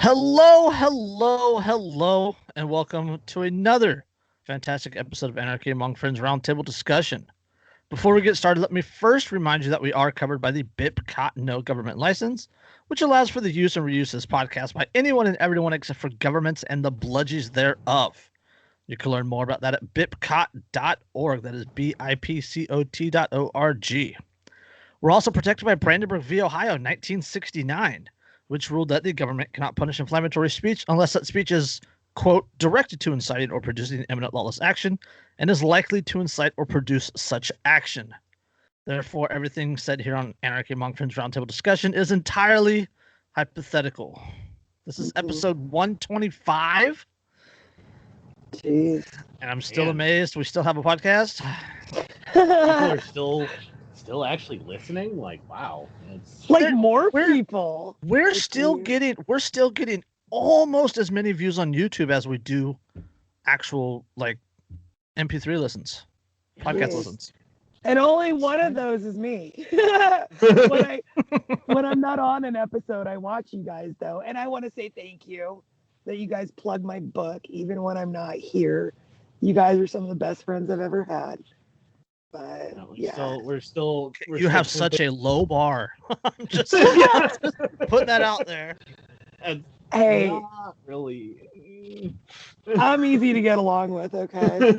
Hello, hello, hello, and welcome to another fantastic episode of Anarchy Among Friends Roundtable discussion. Before we get started, let me first remind you that we are covered by the BIPCOT No Government License, which allows for the use and reuse of this podcast by anyone and everyone except for governments and the bludgies thereof. You can learn more about that at bipcot.org. That is BIPCOT.org. We're also protected by Brandenburg v. Ohio, 1969, which ruled that the government cannot punish inflammatory speech unless that speech is, quote, directed to inciting or producing imminent lawless action and is likely to incite or produce such action. Therefore, everything said here on Anarchy Among Friends Roundtable discussion is entirely hypothetical. This is episode 125. Jeez. And I'm still amazed we still have a podcast. People are still actually listening. Like, wow, it's Like more people. We're still getting almost as many views on YouTube as we do actual like MP3 listens, podcast listens. And only one of those is me. when I'm not on an episode, I watch you guys though, and I want to say thank you that you guys plug my book even when I'm not here. You guys are some of the best friends I've ever had. But we're still you have such a low bar. I'm just putting that out there. Hey, not really. I'm easy to get along with. Okay,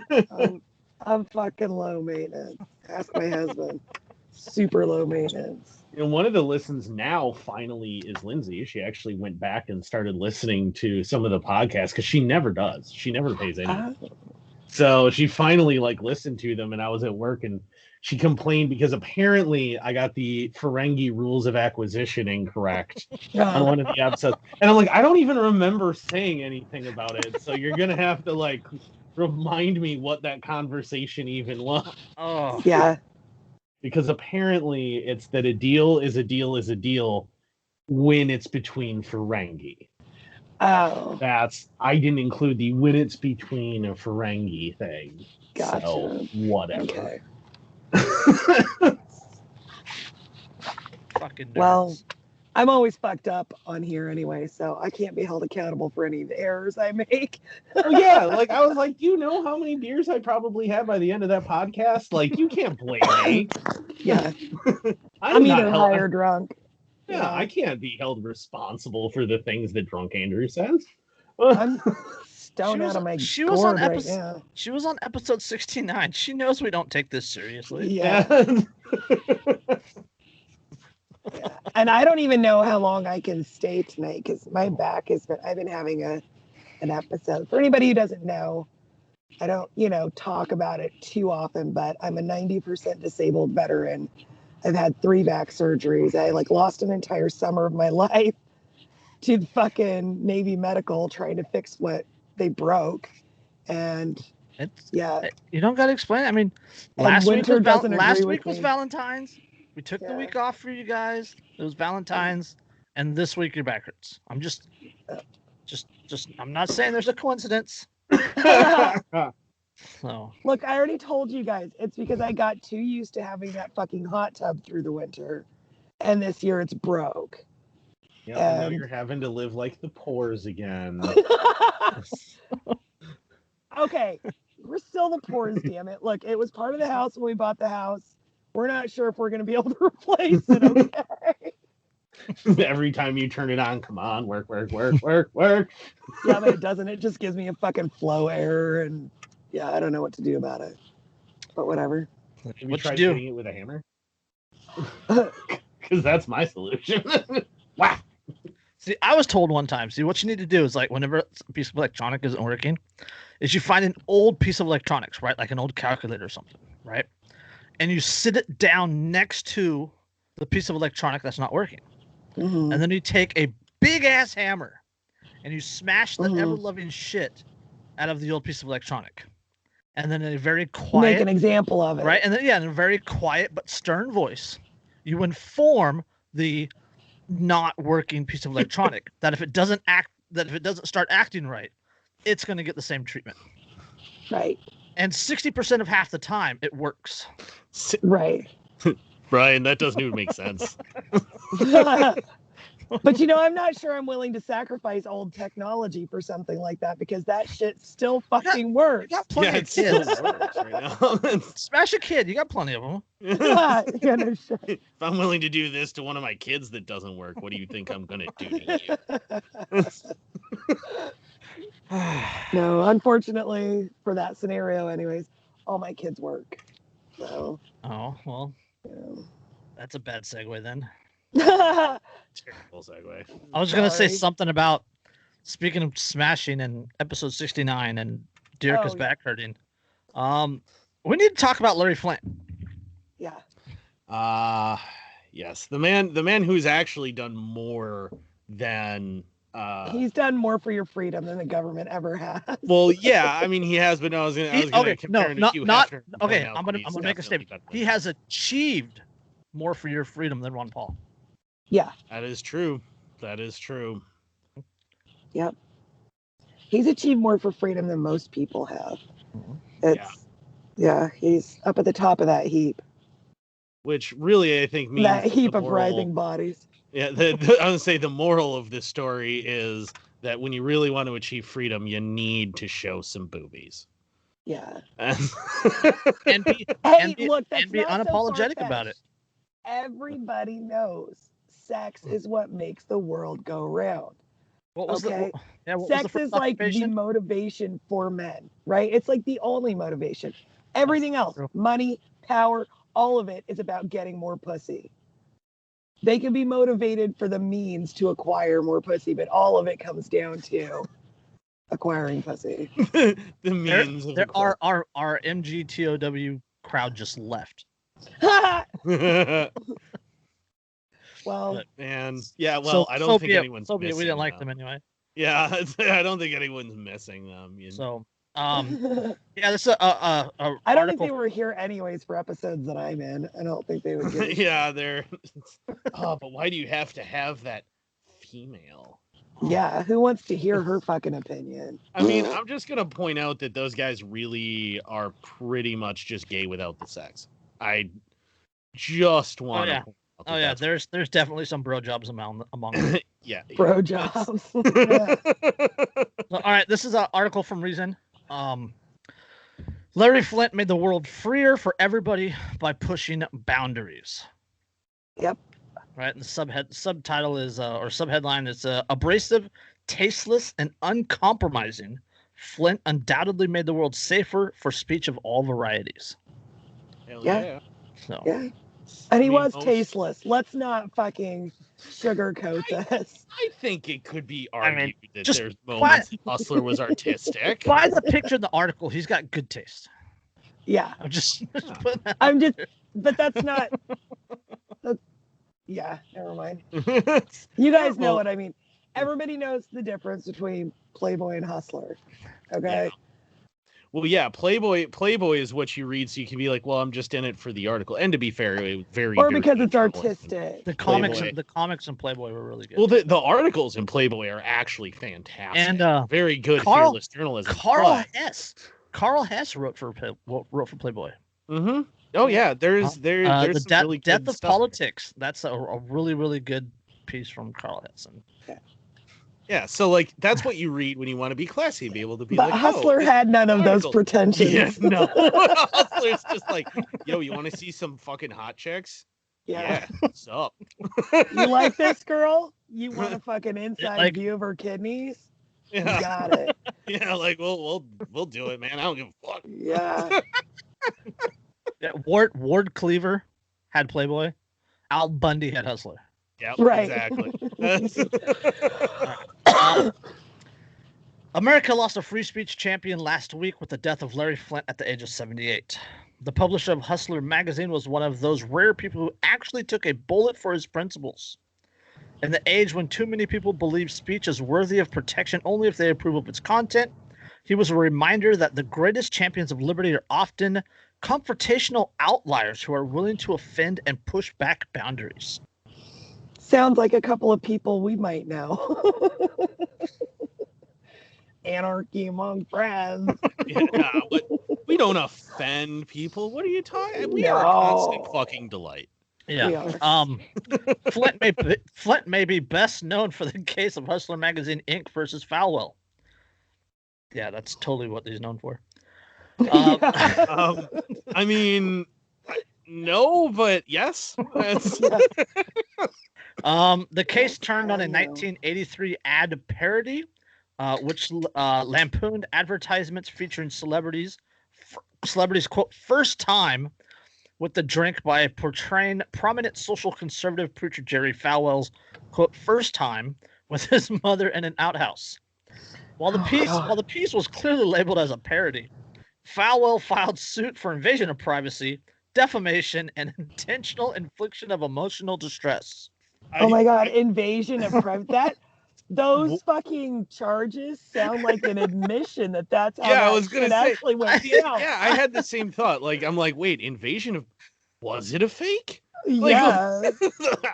I'm fucking low maintenance. Ask my husband. Super low maintenance. And one of the listens now finally is Lindsay. She actually went back and started listening to some of the podcasts because she never does. She never pays any. So she finally listened to them, and I was at work and she complained because apparently I got the Ferengi rules of acquisition incorrect on one of the episodes. And I'm like, I don't even remember saying anything about it. So you're going to have to remind me what that conversation even was. Oh, yeah. Because apparently it's that a deal is a deal is a deal when it's between Ferengi. Oh. I didn't include the when it's between a Ferengi thing. Gotcha. So whatever. Okay. fucking nerds. Well, I'm always fucked up on here anyway, so I can't be held accountable for any of the errors I make. Oh, yeah, I was like, you know how many beers I probably had by the end of that podcast? You can't blame me. Yeah. I'm either high or drunk. Yeah, I can't be held responsible for the things that Drunk Andrew says. I'm stoned out of my gourd right now. She was on episode 69. She knows we don't take this seriously. Yeah. Yeah. And I don't even know how long I can stay tonight because my back I've been having an episode. For anybody who doesn't know, I don't, talk about it too often, but I'm a 90% disabled veteran. I've had 3 back surgeries. I lost an entire summer of my life to the fucking Navy Medical trying to fix what they broke. And you don't got to explain it. I mean, last week was Valentine's. We took the week off for you guys. It was Valentine's, and this week your back hurts. I'm just I'm not saying there's a coincidence. So. Look, I already told you guys, it's because I got too used to having that fucking hot tub through the winter, and this year it's broke. Yeah, I know you're having to live like the pores again. Okay, we're still the pores, damn it. Look, it was part of the house when we bought the house. We're not sure if we're going to be able to replace it, okay? Every time you turn it on, come on, work. Yeah, but it doesn't. It just gives me a fucking flow error, and yeah, I don't know what to do about it. But whatever. Have you tried hitting it with a hammer? Because that's my solution. Wow. See, I was told one time, what you need to do is whenever a piece of electronic isn't working, is you find an old piece of electronics, right? Like an old calculator or something, right? And you sit it down next to the piece of electronic that's not working. Mm-hmm. And then you take a big ass hammer and you smash the ever-loving shit out of the old piece of electronic. And then in a very quiet... Make an example of it. Right? And then, in a very quiet but stern voice, you inform the not working piece of electronic that if it doesn't start acting right, it's going to get the same treatment. Right. And 60% of half the time, it works. Right. Brian, that doesn't even make sense. But I'm not sure I'm willing to sacrifice old technology for something like that because that shit still fucking works. You got plenty of still kids. works right now. Smash a kid. You got plenty of them. Yeah, no shit. If I'm willing to do this to one of my kids that doesn't work, what do you think I'm gonna do to you? No, unfortunately for that scenario, anyways, all my kids work. So. Oh well, that's a bad segue then. Terrible segue. I was gonna say something about speaking of smashing in episode 69 and Derica's back hurting. We need to talk about Larry Flint. Yeah. Yes, the man who's actually done more than he's done more for your freedom than the government ever has. Well, yeah, I mean he has, but no, I was gonna compare him to Hugh Hefner. Okay, I'm gonna make a statement. He has achieved more for your freedom than Ron Paul. Yeah. That is true. That is true. Yep. He's achieved more for freedom than most people have. Yeah, he's up at the top of that heap. Which really, I think, means that heap of rising bodies. Yeah, I would say the moral of this story is that when you really want to achieve freedom, you need to show some boobies. Yeah. and be unapologetic about it. Everybody knows sex is what makes the world go round. What was sex is like the motivation for men, right? It's like the only motivation. Everything else, money, power, all of it is about getting more pussy. They can be motivated for the means to acquire more pussy, but all of it comes down to acquiring pussy. The means. Our MGTOW crowd just left. Well, and yeah, well, I don't think anyone's missing. We didn't like them anyway. Yeah, I don't think anyone's missing them. So, yeah, this is a I don't think they were here anyways for episodes that I'm in. I don't think they would. Yeah, they're. Oh, but why do you have to have that female? Yeah, who wants to hear her fucking opinion? I mean, I'm just gonna point out that those guys really are pretty much just gay without the sex. I just want to. Oh yeah, there's definitely some bro jobs among them. Yeah, bro jobs. Yeah. So, all right, this is an article from Reason. Larry Flint made the world freer for everybody by pushing boundaries. Yep. Right, and the subtitle is or subheadline is abrasive, tasteless, and uncompromising. Flint undoubtedly made the world safer for speech of all varieties. Hell yeah. So. Yeah. And he was tasteless. Let's not fucking sugarcoat this. I think it could be argued that there's moments that Hustler was artistic. By the picture in the article, he's got good taste. Yeah. I'm just but that's not. Yeah, never mind. You guys know what I mean. Everybody knows the difference between Playboy and Hustler. Okay. Yeah. Well, yeah, Playboy is what you read, so you can be like, well, I'm just in it for the article. And to be fair, it was very or because it's artistic. The comics in Playboy were really good. Well, the articles in Playboy are actually fantastic and very good, fearless journalism. Carl Hess wrote for Playboy. Mm-hmm. Oh yeah, there's the really Death of stuff. Politics. That's a really, really good piece from Carl Hess. Yeah, so like that's what you read when you want to be classy, be able to be but like, Hustler had none of those pretensions. Yeah, no. Hustler's just like, yo, you want to see some fucking hot chicks? Yeah. What's up? You like this girl? You want a fucking inside view of her kidneys? Yeah. You got it. Yeah, like we'll do it, man. I don't give a fuck. Yeah. Yeah, Ward Cleaver had Playboy. Al Bundy had Hustler. Yeah, right. Exactly. America lost a free speech champion last week with the death of Larry Flint at the age of 78. The publisher of Hustler magazine was one of those rare people who actually took a bullet for his principles. In the age when too many people believe speech is worthy of protection only if they approve of its content, he was a reminder that the greatest champions of liberty are often confrontational outliers who are willing to offend and push back boundaries. Sounds like a couple of people we might know. Anarchy among friends. Yeah, we don't offend people. What are you talking? We are a constant fucking delight. Yeah. We are. Flint may be best known for the case of Hustler Magazine Inc. versus Falwell. Yeah, that's totally what he's known for. Yeah. I mean, no, but yes. The case turned on a I know. 1983 ad parody, which lampooned advertisements featuring celebrities, quote, first time with the drink by portraying prominent social conservative preacher Jerry Falwell's, quote, first time with his mother in an outhouse. While the piece was clearly labeled as a parody, Falwell filed suit for invasion of privacy, defamation, and intentional infliction of emotional distress. Oh my God, invasion of privacy. Those fucking charges sound like an admission that that's how I that was gonna shit say, actually went down. I had the same thought. Like, I'm like, wait, invasion of, was it a fake? Like, Yeah.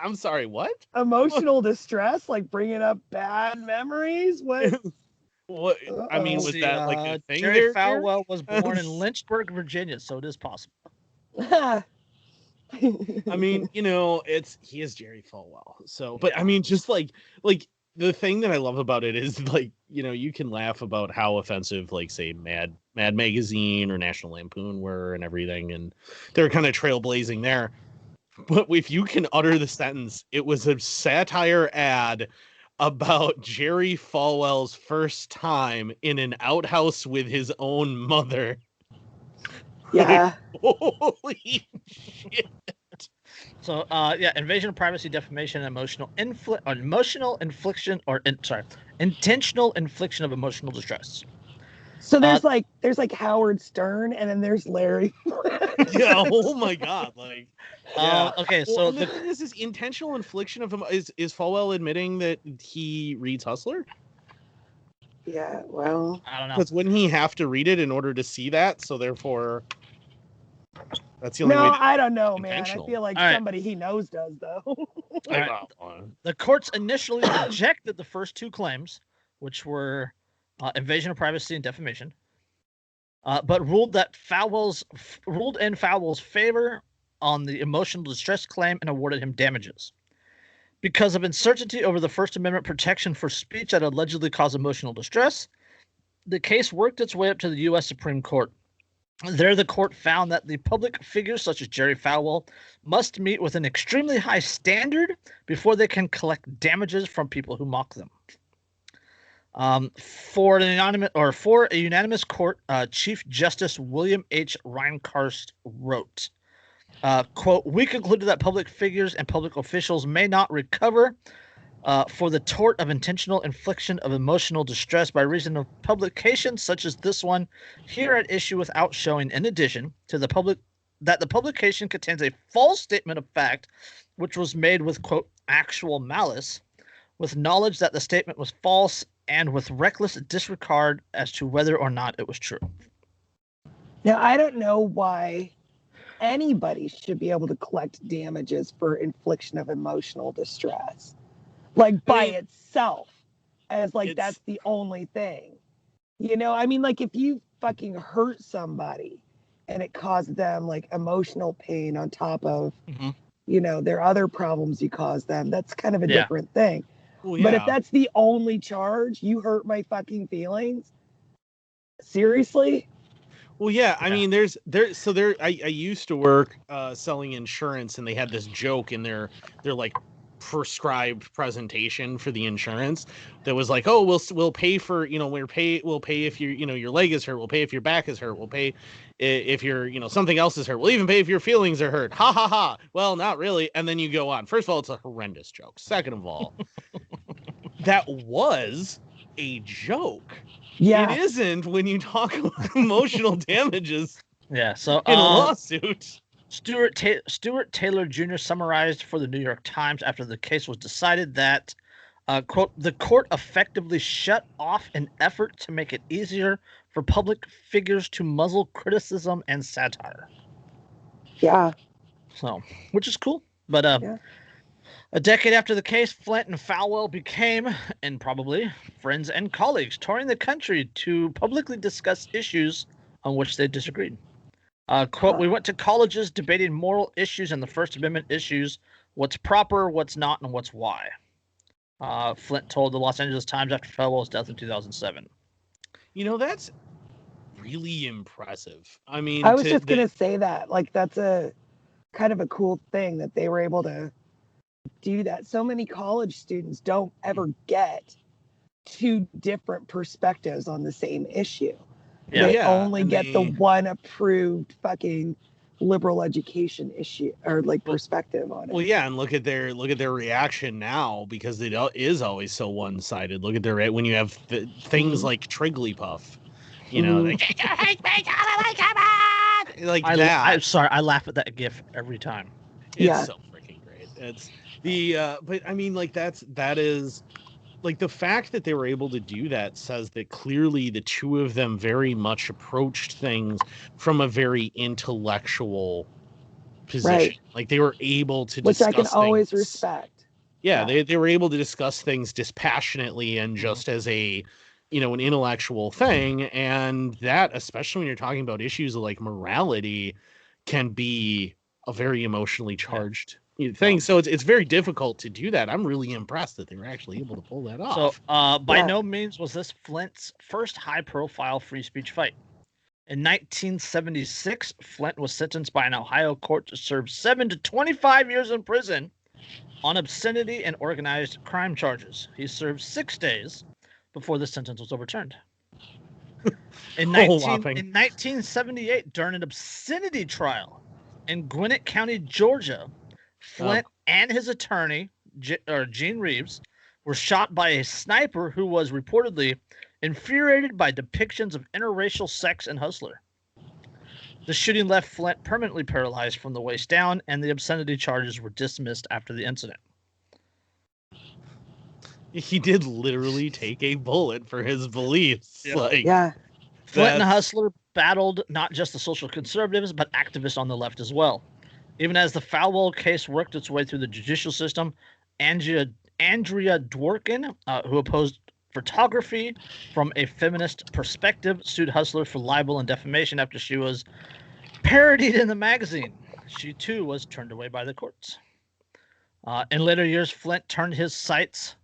I'm sorry, what? Emotional distress, like bringing up bad memories. What? What? I mean, was See, that like a thing Jerry there? Falwell was born in Lynchburg, Virginia, so it is possible. I mean, he is Jerry Falwell. So, but I mean, just like the thing that I love about it is like, you can laugh about how offensive, like, say, Mad Magazine or National Lampoon were and everything, and they're kind of trailblazing there. But if you can utter the sentence, it was a satire ad about Jerry Falwell's first time in an outhouse with his own mother. Yeah. Holy shit. So, invasion of privacy, defamation, and intentional infliction of emotional distress. So there's like Howard Stern, and then there's Larry. Yeah. Oh my God. Like. Yeah. Okay. So the thing is intentional infliction of him. Is Falwell admitting that he reads Hustler? Yeah. Well, I don't know. Because wouldn't he have to read it in order to see that? So therefore, that's the only way. no, I don't know, man. I intentional. feel like All right. somebody he knows does, though. Right. The courts initially rejected the first two claims, which were invasion of privacy and defamation, but ruled in Falwell's favor on the emotional distress claim and awarded him damages. Because of uncertainty over the First Amendment protection for speech that allegedly caused emotional distress, the case worked its way up to the U.S. Supreme Court. There, the court found that the public figures such as Jerry Falwell must meet with an extremely high standard before they can collect damages from people who mock them. For a unanimous court, Chief Justice William H. Reinkarst wrote, quote, "We concluded that public figures and public officials may not recover for the tort of intentional infliction of emotional distress by reason of publications such as this one here at issue without showing, in addition to the public, that the publication contains a false statement of fact which was made with, quote, actual malice, with knowledge that the statement was false and with reckless disregard as to whether or not it was true." Now, I don't know why anybody should be able to collect damages for infliction of emotional distress, like by itself, as like that's the only thing. I mean, like if you fucking hurt somebody and it caused them like emotional pain on top of, their other problems you caused them, that's kind of a different thing. Well, yeah. But if that's the only charge, you hurt my fucking feelings, seriously? Well, yeah, I mean, I used to work selling insurance, and they had this joke in their like prescribed presentation for the insurance that was like, oh, we'll pay for, we'll pay if your leg is hurt, we'll pay if your back is hurt, we'll pay if your something else is hurt, we'll even pay if your feelings are hurt. Ha ha ha. Well, not really. And then you go on. First of all, it's a horrendous joke. Second of all, that was a joke. Yeah. It isn't when you talk about emotional damages. Yeah. So in a lawsuit. Stuart Taylor Jr. summarized for the New York Times after the case was decided that, quote, "the court effectively shut off an effort to make it easier for public figures to muzzle criticism and satire." Yeah. So, which is cool. But a decade after the case, Flint and Falwell became, and probably, friends and colleagues, touring the country to publicly discuss issues on which they disagreed. Quote, we went to colleges debating moral issues and the First Amendment issues, what's proper, what's not, and what's why. Flint told the Los Angeles Times after Falwell's death in 2007. That's really impressive. I mean, I was just going to say that. Like, that's a kind of a cool thing that they were able to do that. So many college students don't ever get two different perspectives on the same issue. Yeah. They only get the one approved fucking liberal education issue or like perspective on it. Well, yeah, and look at their reaction now, because it is always so one-sided. Look at their when you have things like Trigglypuff, they like that. I'm sorry, I laugh at that GIF every time. It's so freaking great. It's but I mean, like that is like the fact that they were able to do that says that clearly the two of them very much approached things from a very intellectual position. Right. Like they were able to discuss which I can always things. Respect. Yeah, they were able to discuss things dispassionately and just as an intellectual thing. And that, especially when you're talking about issues like morality, can be a very emotionally charged thing. So it's very difficult to do that. I'm really impressed that they were actually able to pull that off. So by no means was this Flint's first high-profile free speech fight. In 1976, Flint was sentenced by an Ohio court to serve 7 to 25 years in prison on obscenity and organized crime charges. He served 6 days before the sentence was overturned. In 1978, during an obscenity trial in Gwinnett County, Georgia, Flint and his attorney, Gene Reeves, were shot by a sniper who was reportedly infuriated by depictions of interracial sex and hustler. The shooting left Flint permanently paralyzed from the waist down, and the obscenity charges were dismissed after the incident. He did literally take a bullet for his beliefs. Yeah. Flint and Hustler battled not just the social conservatives, but activists on the left as well. Even as the Falwell case worked its way through the judicial system, Andrea Dworkin, who opposed photography from a feminist perspective, sued Hustler for libel and defamation after she was parodied in the magazine. She too was turned away by the courts. In later years, Flint turned his sights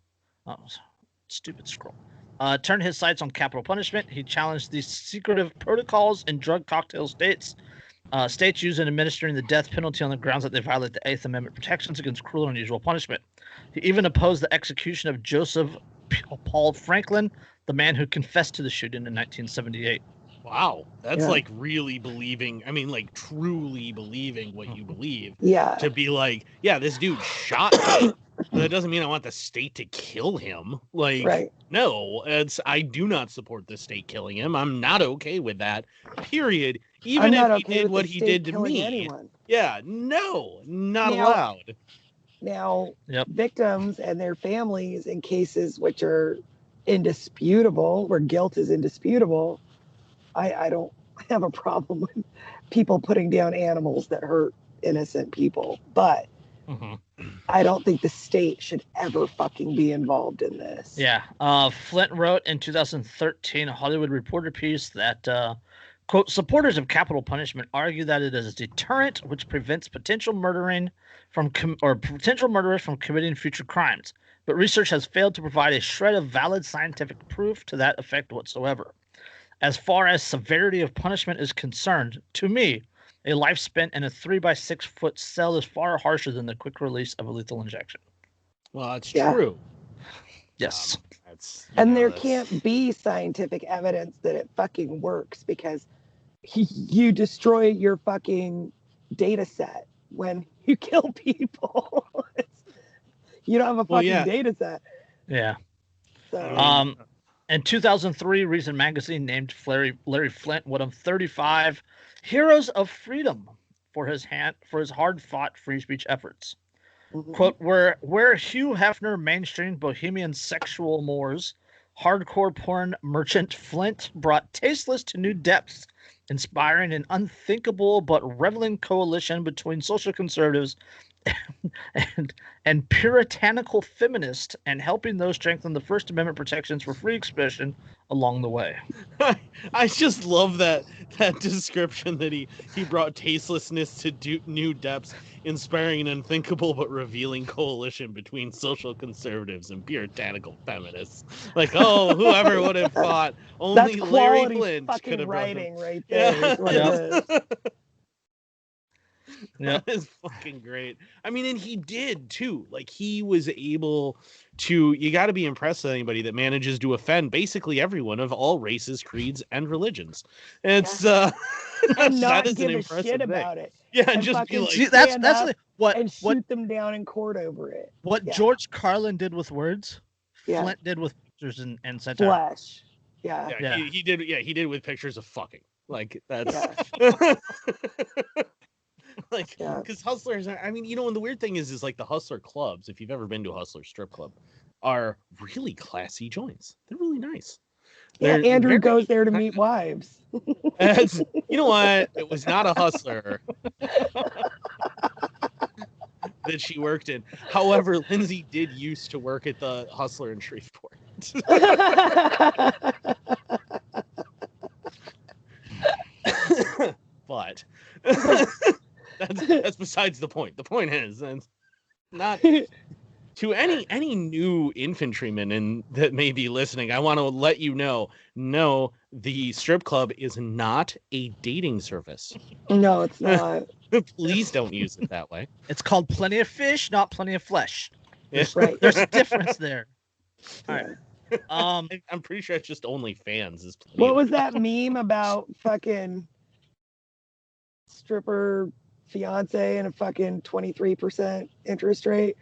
on capital punishment. He challenged the secretive protocols in drug cocktail states use in administering the death penalty on the grounds that they violate the Eighth Amendment protections against cruel and unusual punishment. He even opposed the execution of Joseph Paul Franklin, the man who confessed to the shooting in 1978. Wow, that's like really believing. I mean, like truly believing what you believe. Yeah. To be like, yeah, this dude shot me. But that doesn't mean I want the state to kill him. Like, no, I do not support the state killing him. I'm not okay with that. Period. Even if he did what he did to me. Anyone. Yeah, no, not allowed. Now, victims and their families in cases which are indisputable, where guilt is indisputable, I don't have a problem with people putting down animals that hurt innocent people. But I don't think the state should ever fucking be involved in this. Yeah. Flint wrote in 2013 a Hollywood Reporter piece that, quote, supporters of capital punishment argue that it is a deterrent which prevents potential murderers from committing future crimes. But research has failed to provide a shred of valid scientific proof to that effect whatsoever. As far as severity of punishment is concerned, to me, a life spent in a 3-by-6 foot cell is far harsher than the quick release of a lethal injection. Well, it's true. Yes. There can't be scientific evidence that it fucking works because you destroy your fucking data set when you kill people. You don't have a fucking data set. Yeah. So. In 2003, Reason Magazine named Larry Flint one of 35 heroes of freedom for his hard-fought free speech efforts. Quote, where Hugh Hefner mainstreamed bohemian sexual mores, hardcore porn merchant Flint brought tasteless to new depths, inspiring an unthinkable but reveling coalition between social conservatives and puritanical feminist, and helping those strengthen the First Amendment protections for free expression along the way. I just love that description that he brought tastelessness to new depths, inspiring an unthinkable but revealing coalition between social conservatives and puritanical feminists. Like, oh, whoever would have thought only That's Larry quality Flint could fucking have brought writing them. right there. Yeah. Is what it is. Yep. That is fucking great. I mean, and he did too. Like, he was able to. You got to be impressed with anybody that manages to offend basically everyone of all races, creeds, and religions. It's And not that is give an a impressive shit thing. about it. Yeah, and And just be fucking like, See, that's stand up what and shoot them down in court over it. what Yeah. George Carlin did with words, Yeah. Flint did with pictures and satire. Flesh. Yeah. yeah, he did. Yeah, he did with pictures of fucking. Like, that's Yeah. like, Yeah. because hustlers are, I mean, you know, and the weird thing is like the hustler clubs, if you've ever been to a hustler strip club, are really classy joints. They're really nice. Yeah, They're Andrew very- goes there to meet wives. As, you know what? It was not a hustler that she worked in. However, Lindsay did used to work at the Hustler in Shreveport. But that's besides the point. The point is, and not to any new infantrymen that may be listening, I want to let you know, no, the strip club is not a dating service. No, it's not. Please don't use it that way. It's called Plenty of Fish, not Plenty of Flesh. Right. There's a difference there. All right. I'm pretty sure it's just OnlyFans is plenty. What was that meme about fucking stripper fiance and a fucking 23% interest rate?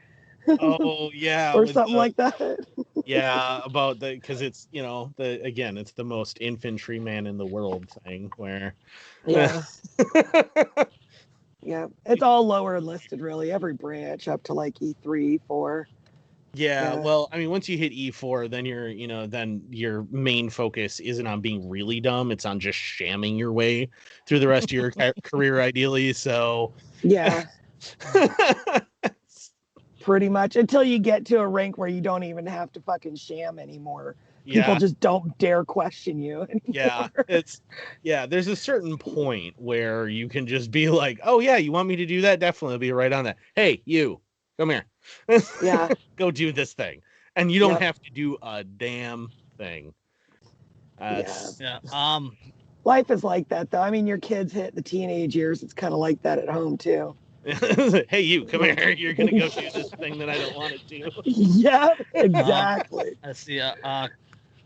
Oh yeah, Or something like that. Yeah, about the, because it's, you know, it's the most infantryman in the world thing where Yeah. Yeah. It's all lower enlisted really, every branch up to like E3, 4. Yeah, Yeah. well, I mean, once you hit E4, then then your main focus isn't on being really dumb. It's on just shamming your way through the rest of your career, ideally. So, Yeah. Pretty much until you get to a rank where you don't even have to fucking sham anymore. People yeah, just don't dare question you anymore. there's a certain point where you can just be like, oh yeah, you want me to do that? Definitely, I'll be right on that. Hey, you, come here. Yeah. Go do this thing. And you don't Yep. have to do a damn thing. Yeah. Life is like that though. I mean, your kids hit the teenage years. It's kind of like that at home too. Hey, you, come here. You're going to go do this thing that I don't want to do. Yeah, exactly. Let's see.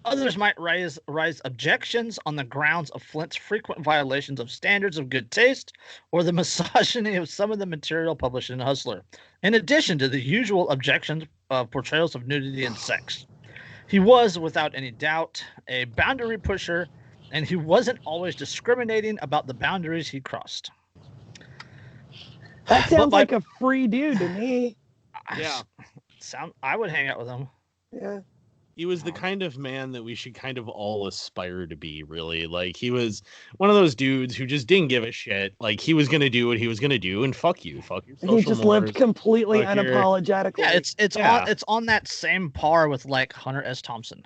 Others might raise objections on the grounds of Flint's frequent violations of standards of good taste or the misogyny of some of the material published in Hustler, in addition to the usual objections of portrayals of nudity and sex. He was, without any doubt, a boundary pusher, and he wasn't always discriminating about the boundaries he crossed. That sounds like a free dude to me. Yeah. I would hang out with him. Yeah. He was the kind of man that we should kind of all aspire to be, really. Like, he was one of those dudes who just didn't give a shit. Like, he was going to do what he was going to do, and fuck you. Fuck your social He just mores. lived completely Fuck your- unapologetically. Yeah, it's on that same par with like Hunter S. Thompson.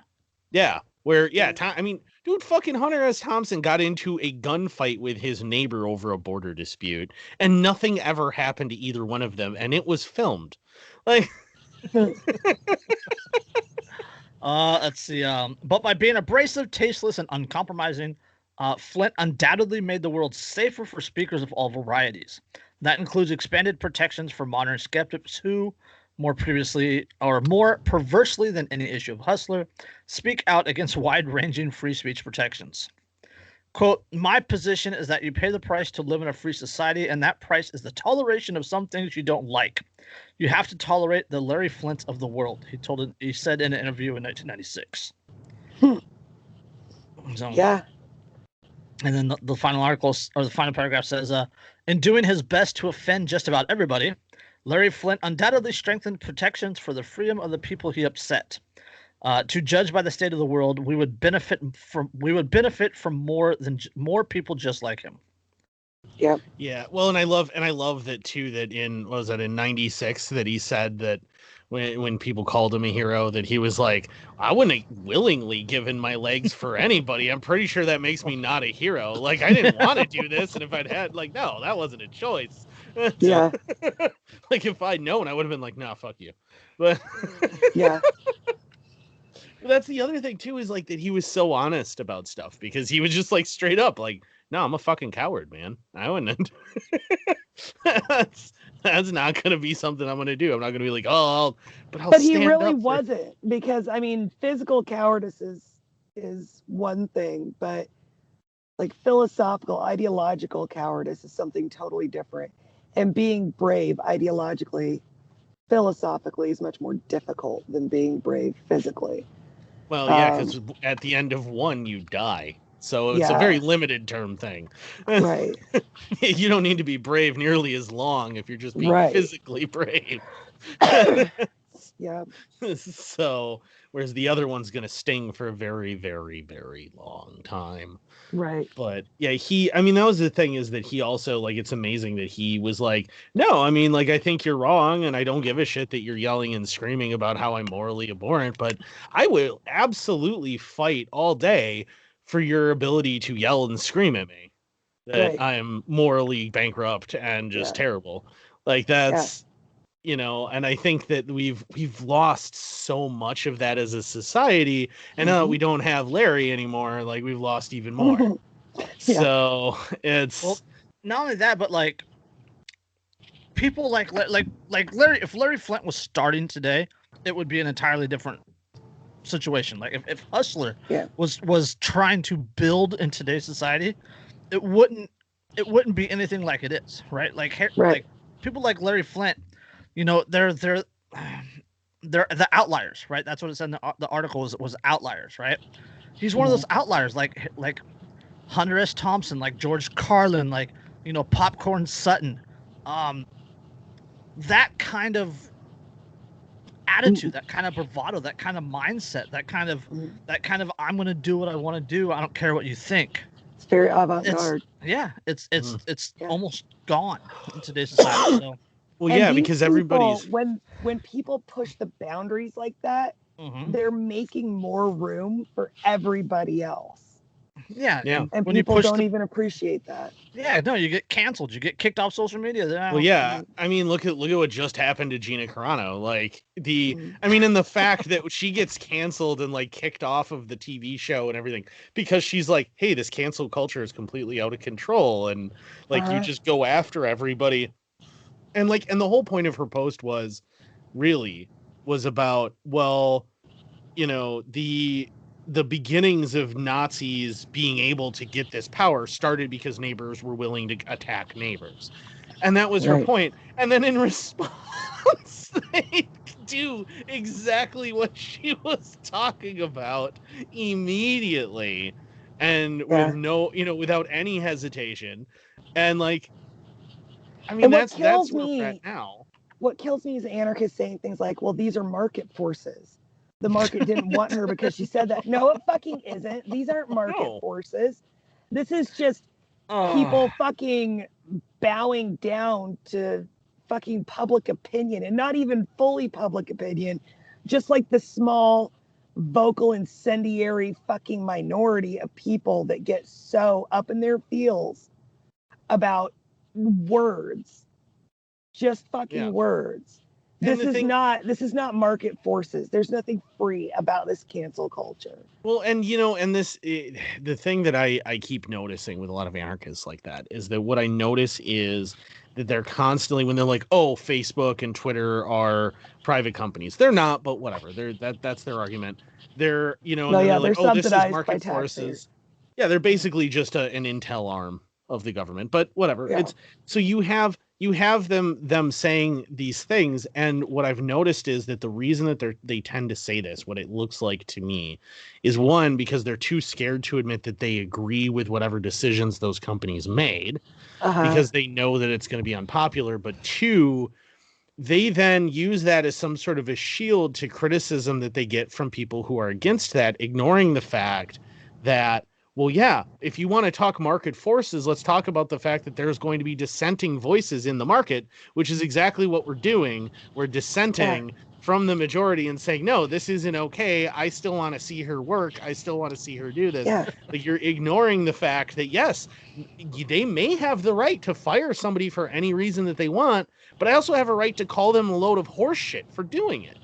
Yeah, where, I mean, dude, fucking Hunter S. Thompson got into a gunfight with his neighbor over a border dispute, and nothing ever happened to either one of them, and it was filmed. Like, Let's see. But by being abrasive, tasteless, and uncompromising, Flint undoubtedly made the world safer for speakers of all varieties. That includes expanded protections for modern skeptics who, more perversely than any issue of Hustler, speak out against wide-ranging free speech protections. Quote, my position is that you pay the price to live in a free society, and that price is the toleration of some things you don't like. You have to tolerate the Larry Flint of the world, he said in an interview in 1996. So, Yeah. and then the final article, or the final paragraph says, in doing his best to offend just about everybody, Larry Flint undoubtedly strengthened protections for the freedom of the people he upset. To judge by the state of the world, we would benefit from more people just like him. Yep. Yeah. Well, and I love that too, that in, what was that, in 96, that he said that when people called him a hero, that he was like, I wouldn't have willingly given my legs for anybody. I'm pretty sure that makes me not a hero. Like, I didn't want to do this, and if I'd had, like, no, that wasn't a choice. Yeah. Like, if I'd known, I would have been like, nah, fuck you. But Yeah. But that's the other thing too, is like that he was so honest about stuff, because he was just like straight up like, no, I'm a fucking coward, man. I wouldn't. That's not gonna be something I'm gonna do. I'm not gonna be like, oh, I'll But he stand really up for... wasn't, because I mean, physical cowardice is one thing, but like philosophical, ideological cowardice is something totally different. And being brave ideologically, philosophically, is much more difficult than being brave physically. Well, yeah, because at the end of one, you die. So it's a very limited term thing. Right. You don't need to be brave nearly as long if you're just being physically brave. Yeah. So, whereas the other one's going to sting for a very, very, very long time. Right. But yeah, I mean, that was the thing, is that he also, like, it's amazing that he was like, no, I mean, like, I think you're wrong, and I don't give a shit that you're yelling and screaming about how I'm morally abhorrent, but I will absolutely fight all day for your ability to yell and scream at me that I'm morally bankrupt and just terrible. Like, that's, you know, and I think that we've lost so much of that as a society, and now that we don't have Larry anymore, like, we've lost even more. So it's, well, not only that, but like people like Larry. If Larry Flint was starting today, it would be an entirely different situation. Like if Hustler was trying to build in today's society, it wouldn't be anything like it is, right? Like people like Larry Flint, you know, they're the outliers, right? That's what it said in the article, was outliers, right? He's one of those outliers, like Hunter S. Thompson, like George Carlin, like, you know, Popcorn Sutton. That kind of attitude, that kind of bravado, that kind of mindset, that kind of I'm going to do what I want to do. I don't care what you think. It's very avant-garde. It's almost gone in today's society. So. Well, and because everybody's, when people push the boundaries like that, they're making more room for everybody else. Yeah. And when people don't even appreciate that. Yeah, no, you get canceled. You get kicked off social media. Well, yeah. I mean, look at what just happened to Gina Carano. Like, I mean, and the fact that she gets canceled and like kicked off of the TV show and everything because she's like, hey, this cancel culture is completely out of control, and like you just go after everybody. And like, and the whole point of her post was about, well, you know, the beginnings of Nazis being able to get this power started because neighbors were willing to attack neighbors. And that was her point. And then in response, they do exactly what she was talking about immediately. And with no, you know, without any hesitation. And like, I mean, that's where we're at now. What kills me is anarchists saying things like, well, these are market forces. The market didn't want her because she said that. No, it fucking isn't. These aren't market forces. This is just people fucking bowing down to fucking public opinion, and not even fully public opinion, just like the small vocal incendiary fucking minority of people that get so up in their feels about words, just fucking words. This is not market forces. There's nothing free about this cancel culture. Well, and you know, and the thing that I keep noticing with a lot of anarchists like that is that what I notice is that they're constantly, when they're like, oh, Facebook and Twitter are private companies. They're not, but whatever. That's their argument. They're, you know, and they're like, oh, this is market forces. Yeah, they're basically just an intel arm of the government, but whatever. It's so you have them saying these things, and what I've noticed is that the reason that they tend to say this, what it looks like to me, is one, because they're too scared to admit that they agree with whatever decisions those companies made, because they know that it's going to be unpopular, but two, they then use that as some sort of a shield to criticism that they get from people who are against that, ignoring the fact that Well, yeah, if you want to talk market forces, let's talk about the fact that there's going to be dissenting voices in the market, which is exactly what we're doing. We're dissenting from the majority and saying, no, this isn't okay. I still want to see her work. I still want to see her do this. Yeah. Like, you're ignoring the fact that, yes, they may have the right to fire somebody for any reason that they want, but I also have a right to call them a load of horse shit for doing it.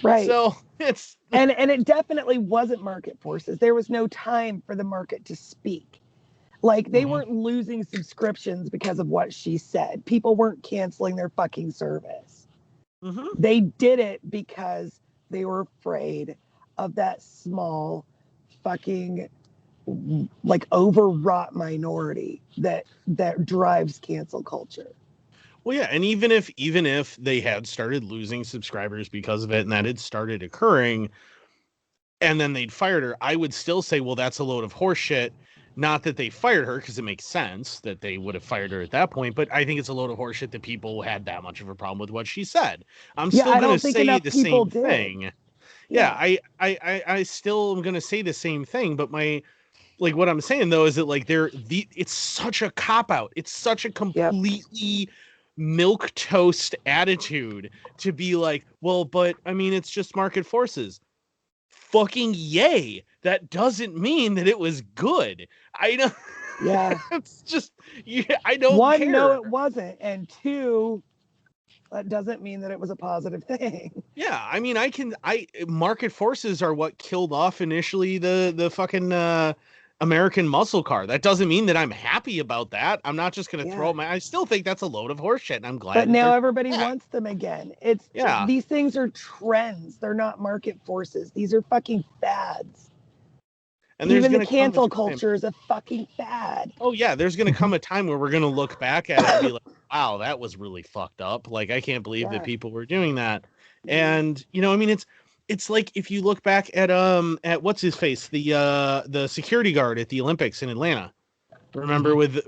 Right. So it's and it definitely wasn't market forces. There was no time for the market to speak. Like, they weren't losing subscriptions because of what she said. People weren't canceling their fucking service. They did it because they were afraid of that small fucking like overwrought minority that drives cancel culture. Well, yeah, and even if they had started losing subscribers because of it, and that had started occurring, and then they'd fired her, I would still say, well, that's a load of horse shit. Not that they fired her, because it makes sense that they would have fired her at that point, but I think it's a load of horse shit that people had that much of a problem with what she said. I'm still going to say the same thing. Yeah, I still am going to say the same thing, but what I'm saying though is that it's such a cop out. It's such a completely milk toast attitude to be like, well, but I mean, it's just market forces. Fucking yay. That doesn't mean that it was good. I know. Yeah. It's just, I don't One, care. no, it wasn't. And two, that doesn't mean that it was a positive thing. Yeah. I mean, market forces are what killed off initially the fucking, American muscle car. That doesn't mean that I'm happy about that. I'm not just going to throw them. I still think that's a load of horseshit, and I'm glad. But now everybody wants them again. These things are trends. They're not market forces. These are fucking fads. And even the cancel culture is a fucking fad. Oh yeah, there's going to come a time where we're going to look back at it and be like, wow, that was really fucked up. Like, I can't believe that people were doing that. And I mean, it's like if you look back at what's his face, the security guard at the Olympics in Atlanta. Remember with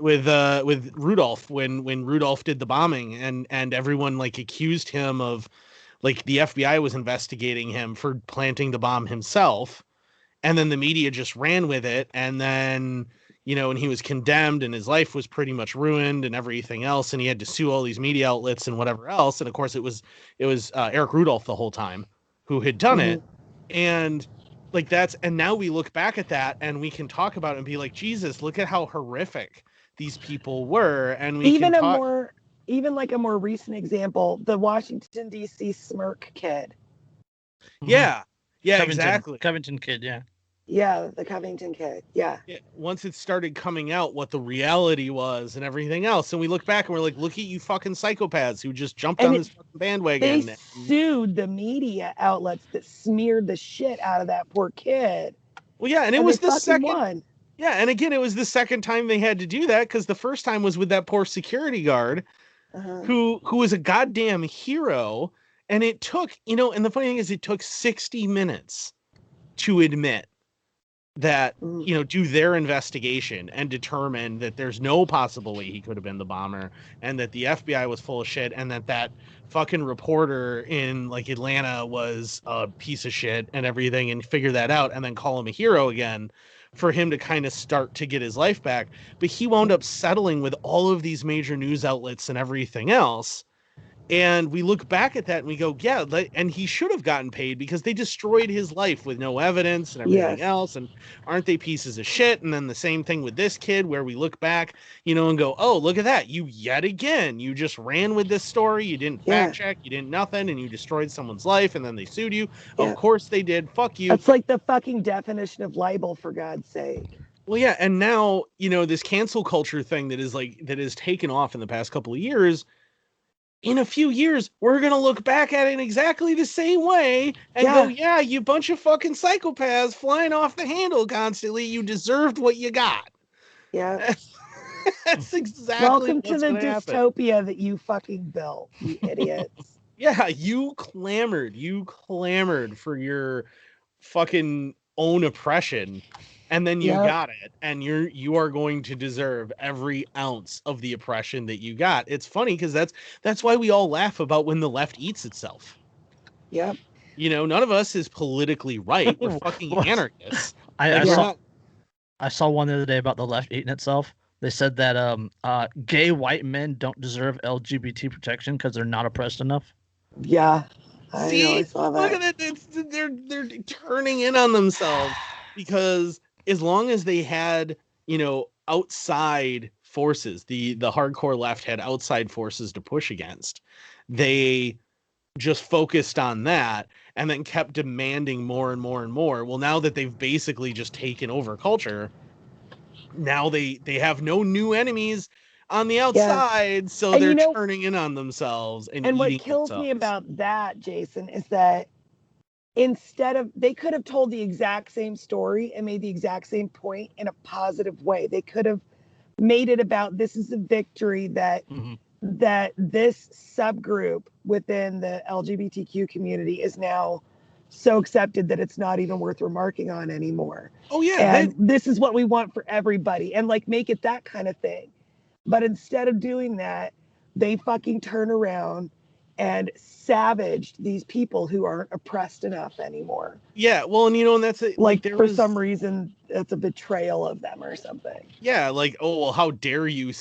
Rudolph when Rudolph did the bombing and everyone like accused him of, like, the FBI was investigating him for planting the bomb himself, and then the media just ran with it, and then and he was condemned and his life was pretty much ruined and everything else, and he had to sue all these media outlets and whatever else, and of course it was Eric Rudolph the whole time who had done it. And like and now we look back at that and we can talk about it and be like, Jesus, look at how horrific these people were. And we even like a more recent example, the Washington D.C. smirk kid. Yeah, Covington, exactly. Covington kid, yeah, the Covington kid. Yeah. Once it started coming out what the reality was and everything else, and we look back and we're like, look at you fucking psychopaths who just jumped on this fucking bandwagon. They sued the media outlets that smeared the shit out of that poor kid. Well, yeah, and it was the second one. Yeah, and again, it was the second time they had to do that, because the first time was with that poor security guard who was a goddamn hero, and it took, and the funny thing is, it took 60 minutes to admit that, do their investigation and determine that there's no possible way he could have been the bomber, and that the FBI was full of shit, and that fucking reporter in like Atlanta was a piece of shit and everything, and figure that out, and then call him a hero again for him to kind of start to get his life back. But he wound up settling with all of these major news outlets and everything else. And we look back at that and we go, yeah, and he should have gotten paid because they destroyed his life with no evidence and everything else. And aren't they pieces of shit? And then the same thing with this kid, where we look back, and go, oh, look at that. You just ran with this story. You didn't fact check. You didn't nothing. And you destroyed someone's life. And then they sued you. Yeah. Of course they did. Fuck you. That's like the fucking definition of libel, for God's sake. Well, yeah. And now, this cancel culture thing that is taken off in the past couple of years. In a few years, we're going to look back at it in exactly the same way and go, yeah, you bunch of fucking psychopaths flying off the handle constantly. You deserved what you got. Yeah. That's exactly Welcome to the dystopia that you fucking built, you idiots. Yeah, you clamored for your fucking own oppression. And then you got it, and you are going to deserve every ounce of the oppression that you got. It's funny because that's why we all laugh about when the left eats itself. Yep. None of us is politically right. We're fucking anarchists. I I saw one the other day about the left eating itself. They said that gay white men don't deserve LGBT protection because they're not oppressed enough. Yeah, I know. I See, saw look that. at it. They're turning in on themselves because as long as they had, outside forces, the hardcore left had outside forces to push against, they just focused on that and then kept demanding more and more and more. Well, now that they've basically just taken over culture, now they have no new enemies on the Yeah. outside, so And they're turning in on themselves and what eating kills me themselves. about that, Jason, is that instead of, they could have told the exact same story and made the exact same point in a positive way. They could have made it about, this is a victory that that this subgroup within the LGBTQ community is now so accepted that it's not even worth remarking on anymore. Oh yeah, And this is what we want for everybody, and like make it that kind of thing. But instead of doing that, they fucking turn around and savaged these people who aren't oppressed enough anymore. yeah. Well, and that's it. Like There for was, some reason, it's a betrayal of them or something. yeah, like, oh well, how dare you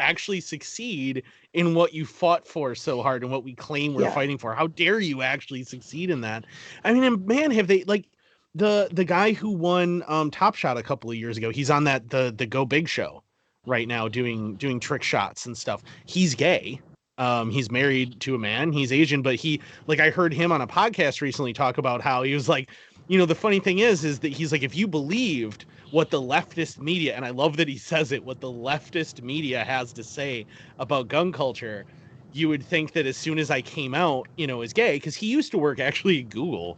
actually succeed in what you fought for so hard and what we claim we're fighting for? How dare you actually succeed in that? I mean, and man, have they, like, the guy who won Top Shot a couple of years ago? He's on that the Go Big show right now, doing trick shots and stuff. He's gay. He's married to a man. He's Asian, but I heard him on a podcast recently talk about how he was like, the funny thing is that he's like, if you believed what the leftist media, and I love that he says it, what the leftist media has to say about gun culture, you would think that as soon as I came out, as gay, because he used to work actually at Google.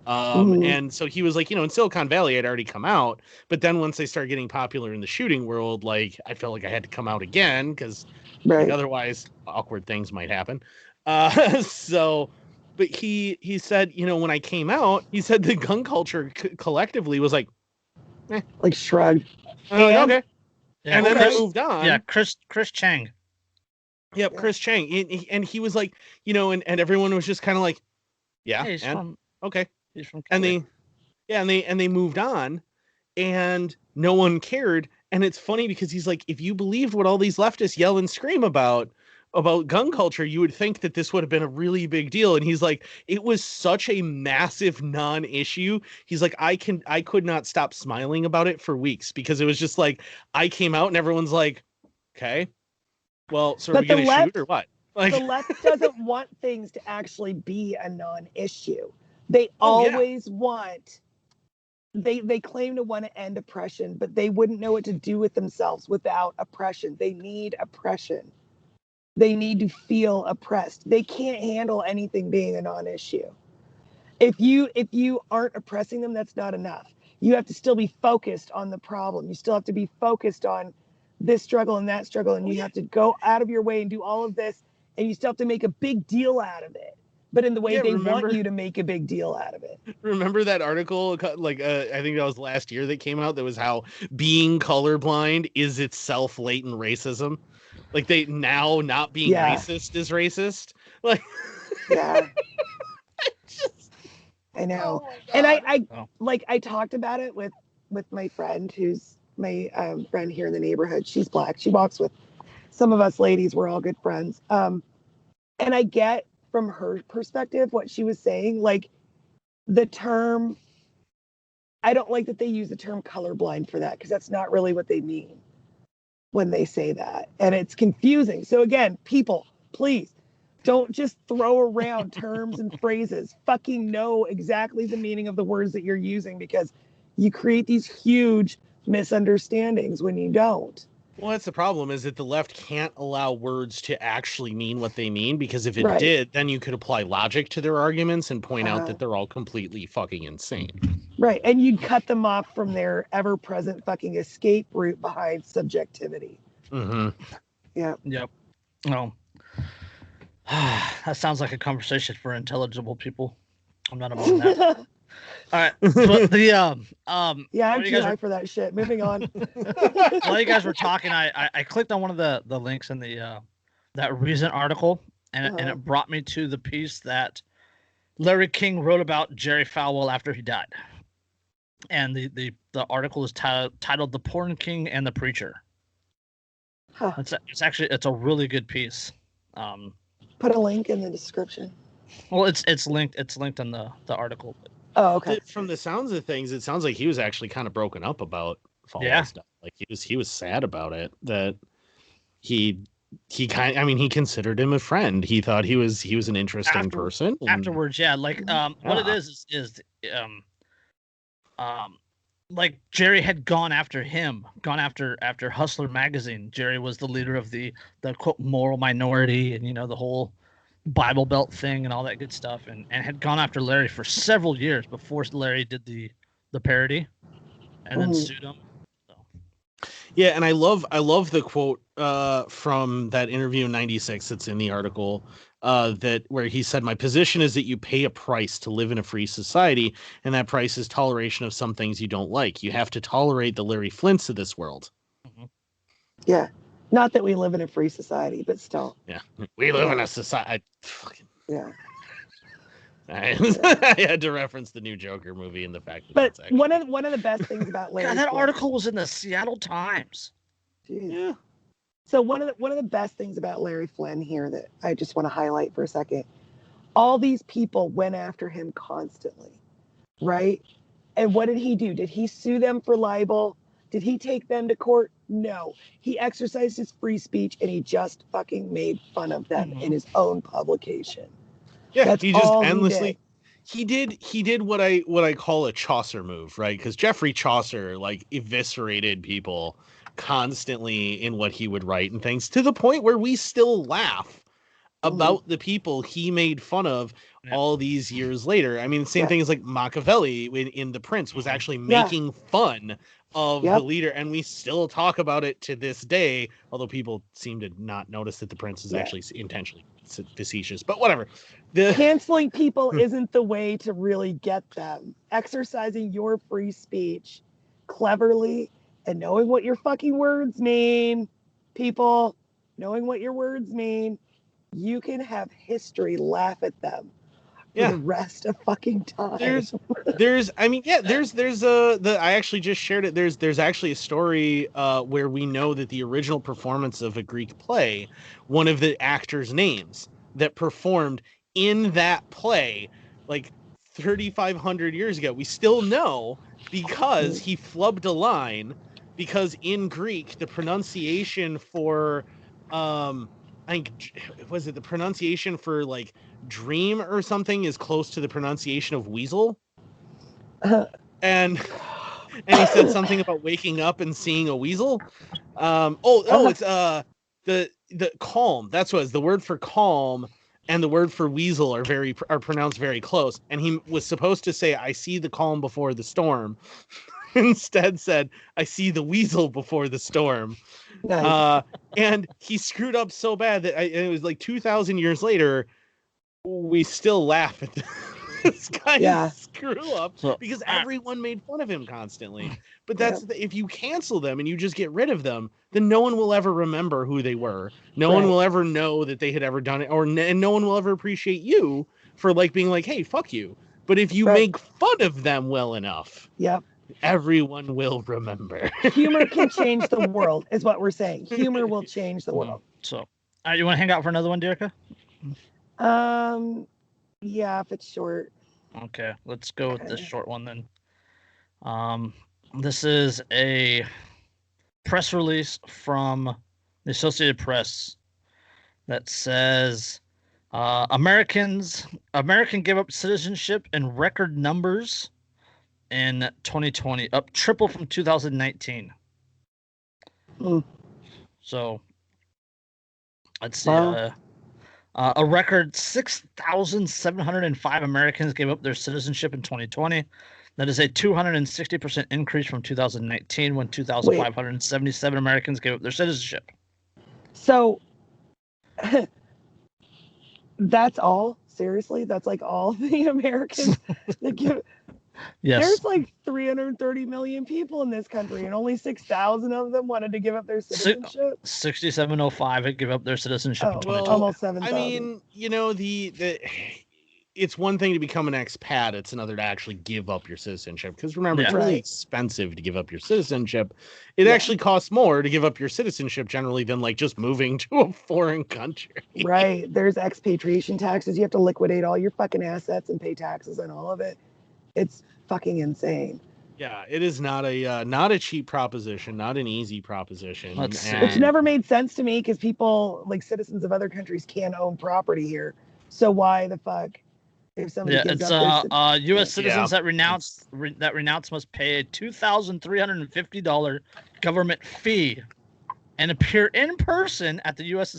And so he was like, in Silicon Valley, I'd already come out. But then once they started getting popular in the shooting world, like, I felt like I had to come out again because otherwise awkward things might happen. But he said, when I came out, he said the gun culture collectively was like, like shrugged. Like, okay. Yeah, and then they moved on. Yeah, Chris Chang. Yep, Chris Chang. And he was like, and everyone was just kind of like, yeah, He's from and they moved on, and no one cared. And it's funny because he's like, if you believed what all these leftists yell and scream about gun culture, you would think that this would have been a really big deal. And he's like, it was such a massive non-issue. He's like, I could not stop smiling about it for weeks because it was just like, I came out and everyone's like, okay, well, so are we going to shoot or what? Like, the left doesn't want things to actually be a non-issue. They always want, they claim to want to end oppression, but they wouldn't know what to do with themselves without oppression. They need oppression. They need to feel oppressed. They can't handle anything being a non-issue. If you aren't oppressing them, that's not enough. You have to still be focused on the problem. You still have to be focused on this struggle and that struggle, and you have to go out of your way and do all of this, and you still have to make a big deal out of it, but in the way they want you to make a big deal out of it. Remember that article, like, I think that was last year that came out, that was how being colorblind is itself latent racism. Like, they now not being racist is racist. Like, yeah. I know. And I talked about it with my friend, who's my friend here in the neighborhood. She's Black. She walks with some of us ladies. We're all good friends. And I get from her perspective what she was saying. Like, the term, I don't like that they use the term colorblind for that, because that's not really what they mean when they say that. And it's confusing. So again, people, please don't just throw around terms and phrases. Fucking know exactly the meaning of the words that you're using, because you create these huge misunderstandings when you don't. Well, that's the problem, is that the left can't allow words to actually mean what they mean, because if it did, then you could apply logic to their arguments and point out that they're all completely fucking insane. Right. And you'd cut them off from their ever-present fucking escape route behind subjectivity. Mm-hmm. Yeah. Yep. Oh. That sounds like a conversation for intelligible people. I'm not about that. All right. But yeah, I'm too high for that shit. Moving on. While you guys were talking, I clicked on one of the links in the that recent article, and it brought me to the piece that Larry King wrote about Jerry Falwell after he died. and the article is titled "The Porn King and the Preacher." Huh. It's a really good piece. Put a link in the description. Well, it's linked in the article. Oh, okay. From the sounds of things, it sounds like he was actually kind of broken up about Fall stuff. Like he was sad about it. That he considered him a friend. He thought he was an interesting person. Afterwards, yeah. Like what it is like Jerry had gone after after Hustler magazine. Jerry was the leader of the quote moral minority, and the whole Bible Belt thing and all that good stuff, and had gone after Larry for several years before Larry did the parody, and then sued him. So. Yeah, and I love the quote from that interview in '96 that's in the article, that where he said, "My position is that you pay a price to live in a free society, and that price is toleration of some things you don't like. You have to tolerate the Larry Flints of this world." Mm-hmm. Yeah. Not that we live in a free society, but still. Yeah, we live in a society. Yeah. I had to reference the new Joker movie and the fact that. But actually... one of the best things about Larry. God, that article was in the Seattle Times. Jeez. Yeah. So one of the best things about Larry Flynn here that I just want to highlight for a second, all these people went after him constantly, right? And what did he do? Did he sue them for libel? Did he take them to court? No. He exercised his free speech and he just fucking made fun of them in his own publication. Yeah, that's he just endlessly. He did what I call a Chaucer move, right? Because Geoffrey Chaucer like eviscerated people constantly in what he would write and things, to the point where we still laugh about the people he made fun of all these years later. I mean, same thing as like Machiavelli in The Prince was actually making fun of the leader, and we still talk about it to this day, although people seem to not notice that The Prince is actually intentionally facetious, but whatever. Canceling people isn't the way to really get them. Exercising your free speech cleverly and knowing what your fucking words mean, people, knowing what your words mean, you can have history laugh at them for the rest of fucking time. There's I actually just shared it. There's actually a story where we know that the original performance of a Greek play, one of the actors' names that performed in that play, like 3,500 years ago, we still know because he flubbed a line, because in Greek the pronunciation for I think, was it the pronunciation for like dream or something is close to the pronunciation of weasel, and he said something about waking up and seeing a weasel. It's the calm. That's what it was. The word for calm and the word for weasel are pronounced very close, and he was supposed to say, "I see the calm before the storm." Instead said, "I see the weasel before the storm." Nice. And he screwed up so bad that it was like 2,000 years later, we still laugh at this guy's screw up because everyone made fun of him constantly. But that's if you cancel them and you just get rid of them, then no one will ever remember who they were. No one will ever know that they had ever done it, and no one will ever appreciate you for like being like, "Hey, fuck you." But if you make fun of them well enough, everyone will remember. Humor can change the world, is what we're saying. Humor will change the world. So, you want to hang out for another one, Derica? Yeah, if it's short. Okay, let's go with this short one then. This is a press release from the Associated Press that says American gave up citizenship in record numbers in 2020, up triple from 2019. So let's see. A record 6,705 Americans gave up their citizenship in 2020. That is a 260% increase from 2019, when 2,577 Americans gave up their citizenship. So that's all? Seriously? That's like all the Americans that give... Yes. There's like 330 million people in this country, and only 6,000 of them wanted to give up their citizenship. 6,705 had give up their citizenship in 2020. Almost 7,000. I mean, it's one thing to become an expat. It's another to actually give up your citizenship. Because remember, it's Yeah. really Right. expensive to give up your citizenship. It Yeah. actually costs more to give up your citizenship generally than like just moving to a foreign country. Right. There's expatriation taxes. You have to liquidate all your fucking assets and pay taxes on all of it. It's fucking insane. Yeah, it is not a cheap proposition, not an easy proposition. Let's see. Which And never made sense to me because people, like citizens of other countries, can own property here. So why the fuck, if somebody Yeah, gives it's up their U.S. citizens Yeah, that renounce must pay a $2,350 government fee and appear in person at the U.S.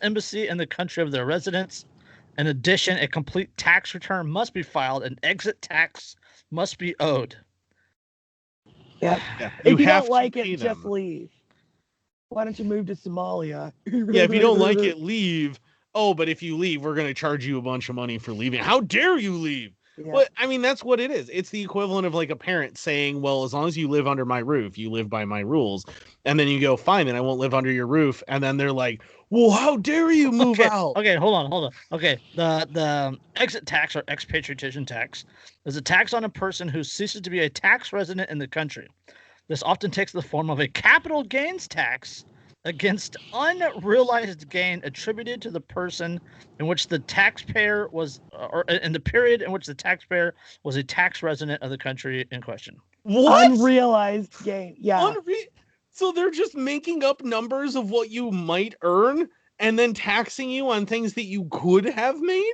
Embassy in the country of their residence. In addition, a complete tax return must be filed and exit tax must be owed. Yep. yeah, If you have don't to like pay it, just them. leave. Why don't you move to Somalia? Yeah, if you don't like it, leave. Oh, but if you leave, we're going to charge you a bunch of money for leaving. How dare you leave? Yeah. Well, I mean, that's what it is. It's the equivalent of like a parent saying, well, as long as you live under my roof, you live by my rules. And then you go, fine, then I won't live under your roof. And then they're like, well, how dare you move out? Okay, hold on. Okay, the exit tax or expatriation tax is a tax on a person who ceases to be a tax resident in the country. This often takes the form of a capital gains tax against unrealized gain attributed to the person in which the taxpayer was, or in the period in which the taxpayer was a tax resident of the country in question. What? Unrealized gain. Yeah. So they're just making up numbers of what you might earn and then taxing you on things that you could have made?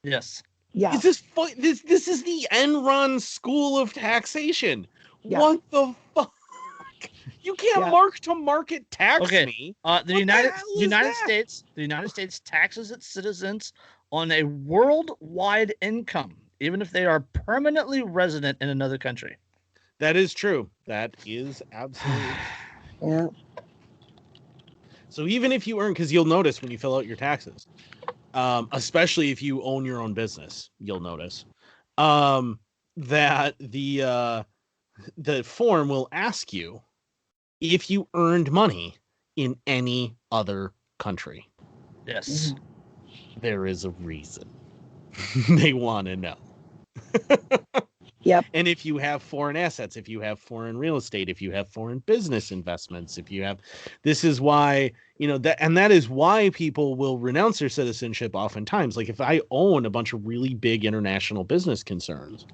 Yes. Yeah. Is this this is the Enron school of taxation? Yeah. What the fuck? You can't Yeah. mark to market tax Okay. me. The What United hell is United that? States, the United States taxes its citizens on a worldwide income, even if they are permanently resident in another country. That is true. That is absolutely. Yeah. So even if you earn, because you'll notice when you fill out your taxes, especially if you own your own business, you'll notice that the form will ask you if you earned money in any other country. Yes. There is a reason. They want to know. Yep. And if you have foreign assets, if you have foreign real estate, if you have foreign business investments, if you have, this is why, that is why people will renounce their citizenship oftentimes. Like if I own a bunch of really big international business concerns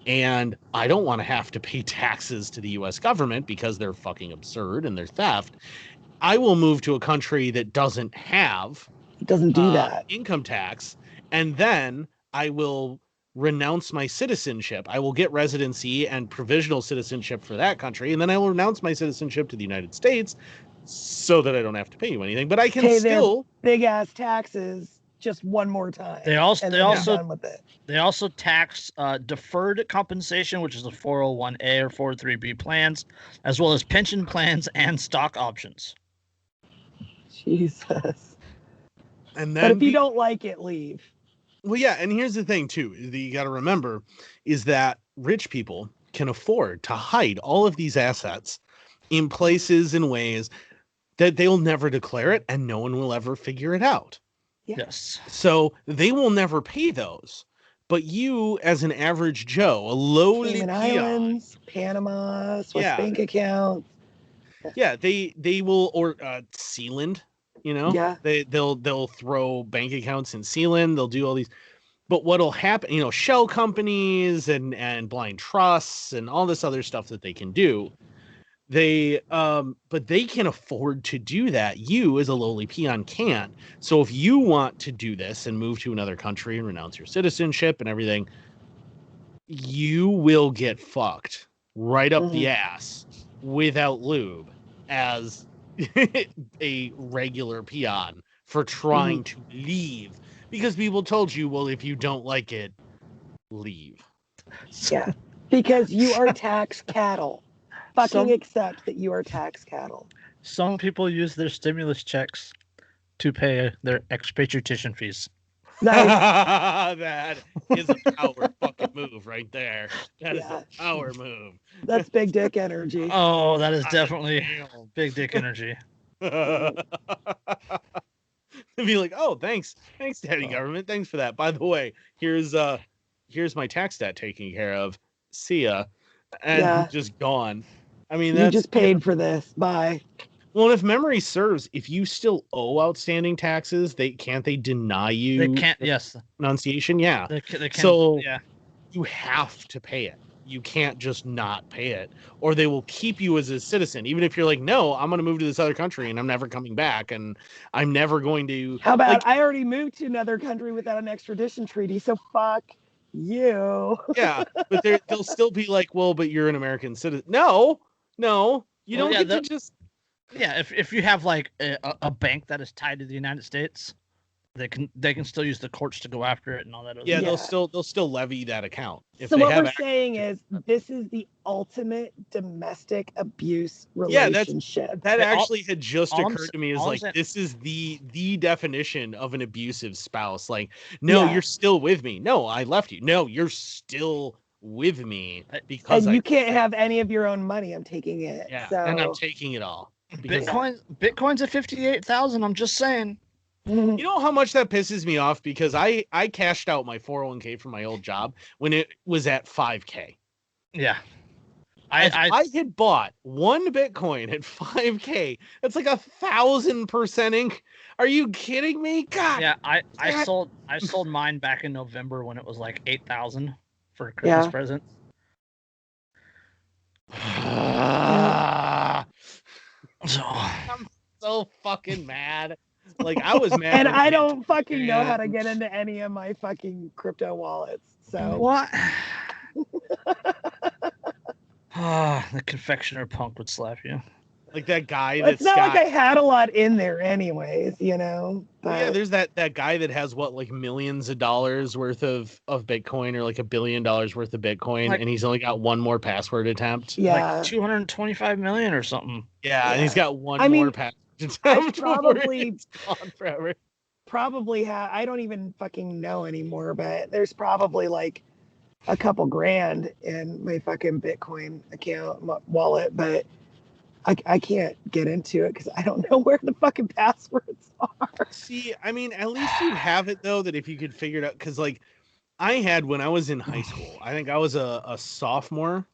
and I don't want to have to pay taxes to the US government because they're fucking absurd and they're theft, I will move to a country that doesn't have It doesn't do that. income tax, and then I will renounce my citizenship. I will get residency and provisional citizenship for that country, and then I will renounce my citizenship to the United States so that I don't have to pay you anything. But I can Pay still their big ass taxes just one more time. They also and they then they're also done with it. they also tax deferred compensation, which is the 401A or 403B plans, as well as pension plans and stock options. Jesus. and But then if you don't like it, leave. well, yeah, and here's the thing too that you got to remember is that rich people can afford to hide all of these assets in places and ways that they'll never declare it and no one will ever figure it out. Yeah. Yes. So they will never pay those. But you, as an average Joe, a lowly Cayman peon, Islands, Panama, Swiss Yeah. bank accounts. yeah, they will, or Sealand, Yeah. they'll throw bank accounts in Sealand. They'll do all these. But what'll happen, shell companies and blind trusts and all this other stuff that they can do. But they can afford to do that. You as a lowly peon can't. So if you want to do this and move to another country and renounce your citizenship and everything, you will get fucked right up the ass without lube as a regular peon for trying to leave because people told you, well, if you don't like it, leave. Yeah. Because you are tax cattle. Fucking accept that you are tax cattle. Some people use their stimulus checks to pay their expatriation fees. Nice. That is a power fucking move right there. That is a power move. That's big dick energy. Oh, that is definitely big dick energy. And be like, oh, thanks, Daddy Government, thanks for that. By the way, here's my tax debt taken care of. See ya, and just gone. I mean, you just paid for this. Bye. Well, if memory serves, if you still owe outstanding taxes, they deny you. They can't. Yes. Pronunciation. Yeah. They can, so yeah. You have to pay it. You can't just not pay it, or they will keep you as a citizen, even if you're like, no, I'm going to move to this other country and I'm never coming back, and I'm never going to. How about I already moved to another country without an extradition treaty, so fuck you. Yeah, but they'll still be like, well, but you're an American citizen. No, you don't get to just. Yeah, if you have like a bank that is tied to the United States, they can still use the courts to go after it and all that. Yeah, they'll still levy that account. So what we're saying is this is the ultimate domestic abuse relationship. Yeah, that actually had just occurred to me. Is like this is the definition of an abusive spouse. Like, no, you're still with me. No, I left you. No, you're still with me because you can't have any of your own money. I'm taking it. Yeah, so. and I'm taking it all. Bitcoin's at 58,000. I'm just saying. You know how much that pisses me off, because I cashed out my 401k from my old job when it was at 5K. Yeah. I had bought one Bitcoin at 5K. That's like 1,000%. Are you kidding me? God. Yeah, I sold mine back in November when it was like 8,000 for a Christmas present. I'm so fucking mad. Like, I was mad. And I don't fucking know how to get into any of my fucking crypto wallets. So what? The confectioner punk would slap you. Like that guy. It's not like I had a lot in there anyways, you know. But... Yeah, there's that guy that has like millions of dollars worth of Bitcoin, or like $1 billion worth of Bitcoin, and he's only got one more password attempt. Yeah, like 225 million or something. Yeah, and he's got one more password. I probably have. I don't even fucking know anymore, but there's probably like a couple grand in my fucking Bitcoin account wallet, but I can't get into it because I don't know where the fucking passwords are. See, I mean, at least you have it though, that if you could figure it out, because like I had when I was in high school, I think I was a sophomore.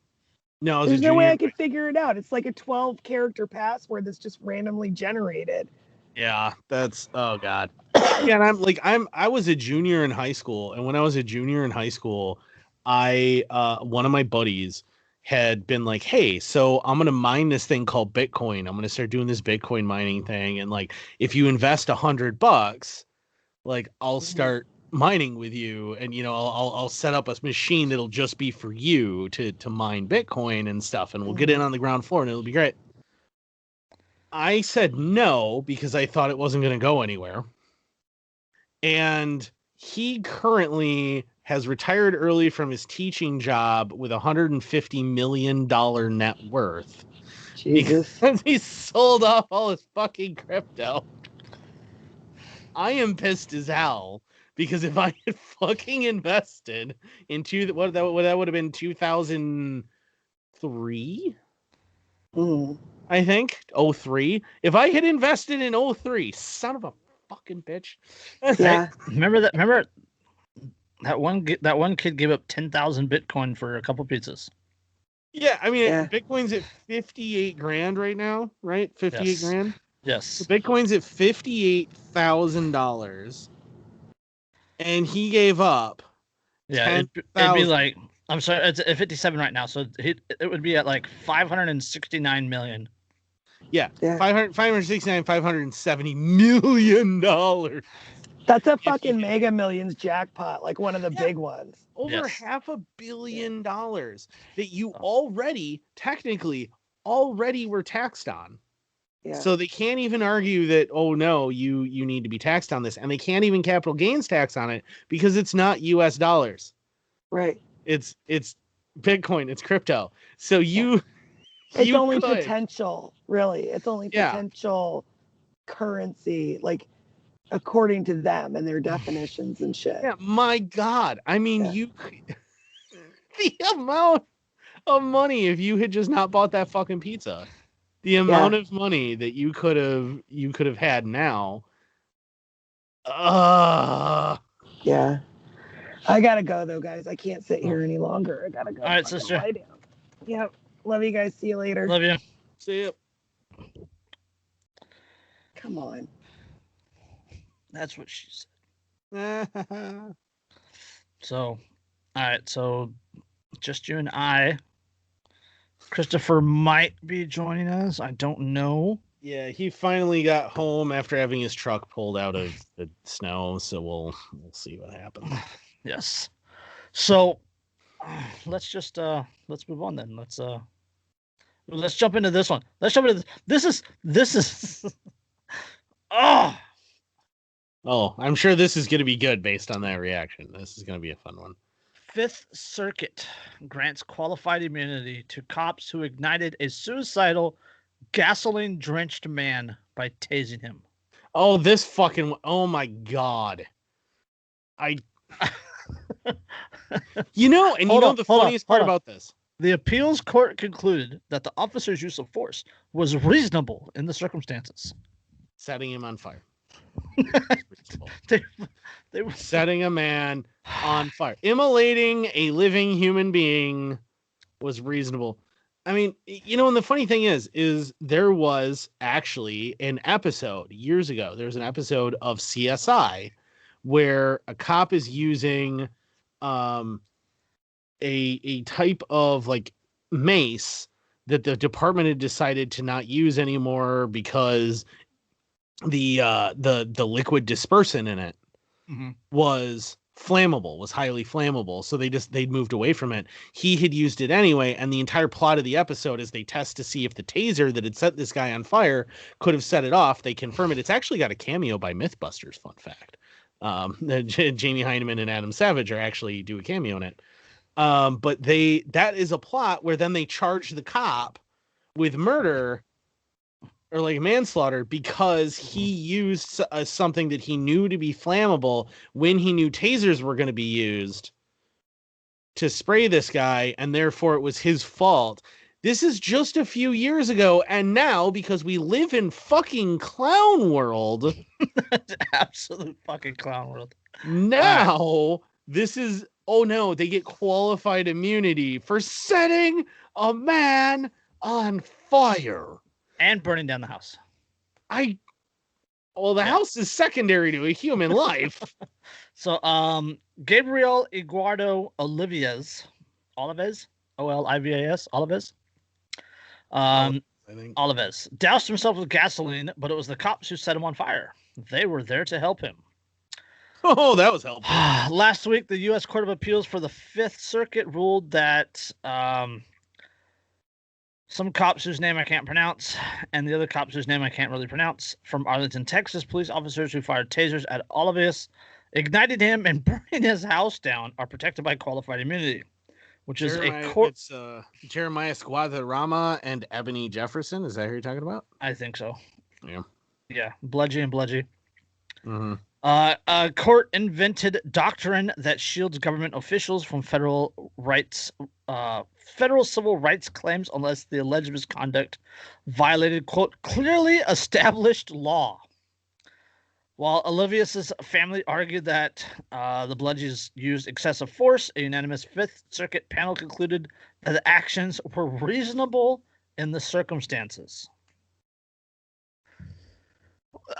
No, I was There's no way I could figure it out. It's like a 12-character password that's just randomly generated. Yeah, that's oh god. Yeah, and I was a junior in high school, and when I was a junior in high school, one of my buddies had been like, hey, so I'm gonna mine this thing called Bitcoin. I'm gonna start doing this Bitcoin mining thing, and like if you invest $100, like I'll start mining with you, and you know I'll set up a machine that'll just be for you to mine Bitcoin and stuff, and we'll get in on the ground floor and it'll be great. I said no because I thought it wasn't going to go anywhere, and he currently has retired early from his teaching job with $150 million net worth. Jesus. Because he sold off all his fucking crypto. I am pissed as hell. Because if I had fucking invested into what that would have been 2003, I think 03. If I had invested in 03, son of a fucking bitch. Yeah. Remember that one kid gave up 10,000 Bitcoin for a couple pizzas. Yeah, I mean Bitcoin's at 58 grand right now, right? 58 grand. Yes. So Bitcoin's at $58,000. And he gave up. Yeah, it'd be like, I'm sorry, it's at 57 right now, so it would be at like 569 million. Yeah. $570 million. That's a fucking Mega Millions jackpot, like one of the big ones. Over $500 million that you technically were taxed on. Yeah. So they can't even argue that, oh no, you need to be taxed on this, and they can't even capital gains tax on it because it's not US dollars. Right. It's Bitcoin, it's crypto. So it's only potential, really. It's only potential currency, like according to them and their definitions and shit. Yeah, my God. I mean, the amount of money if you had just not bought that fucking pizza. The amount of money that you could have had now, Yeah. I gotta go though, guys. I can't sit here any longer. I gotta go. All right, fucking sister. lie down. Yep. Love you guys. See you later. Love you. See ya. Come on. That's what she said. So, all right. So, just you and I. Christopher might be joining us. I don't know. Yeah, he finally got home after having his truck pulled out of the snow, so we'll see what happens. Yes. So let's just let's move on then. Let's jump into this one. Let's jump into this is oh I'm sure this is going to be good based on that reaction. This is going to be a fun one. Fifth Circuit grants qualified immunity to cops who ignited a suicidal gasoline-drenched man by tasing him. Oh, this fucking... Oh, my God. You know the funniest part about this? The appeals court concluded that the officer's use of force was reasonable in the circumstances. Setting him on fire. They were setting a man on fire. Immolating a living human being was reasonable. I mean, and the funny thing is there was actually an episode years ago. There's an episode of CSI where a cop is using a type of like mace that the department had decided to not use anymore because the liquid dispersant in it was flammable, was highly flammable. So they'd moved away from it. He had used it anyway. And the entire plot of the episode is they test to see if the taser that had set this guy on fire could have set it off. They confirm it. It's actually got a cameo by Mythbusters. Fun fact. Jamie Hyneman and Adam Savage actually do a cameo in it. But that is a plot where then they charge the cop with murder or like manslaughter because he used something that he knew to be flammable when he knew tasers were going to be used to spray this guy, and therefore it was his fault. This is just a few years ago, and now, because we live in fucking clown world... absolute fucking clown world. Now, this is... Oh no, they get qualified immunity for setting a man on fire. And burning down the house. The house is secondary to a human life. So, Gabriel Eduardo Olives, Olives, Olives, doused himself with gasoline, but it was the cops who set him on fire. They were there to help him. Oh, that was helpful. Last week, the U.S. Court of Appeals for the Fifth Circuit ruled that some cops whose name I can't pronounce, and the other cops whose name I can't really pronounce, from Arlington, Texas, police officers who fired tasers at Olivis, ignited him, and burning his house down are protected by qualified immunity, which is a court. It's Jeremiah Squadarama and Ebony Jefferson. Is that who you're talking about? I think so. Yeah. Yeah, Bludgy and Bludgy. Mm-hmm. A court invented doctrine that shields government officials from federal civil rights claims unless the alleged misconduct violated, quote, clearly established law. While Olivius's family argued that the Bludgies used excessive force, a unanimous Fifth Circuit panel concluded that the actions were reasonable in the circumstances.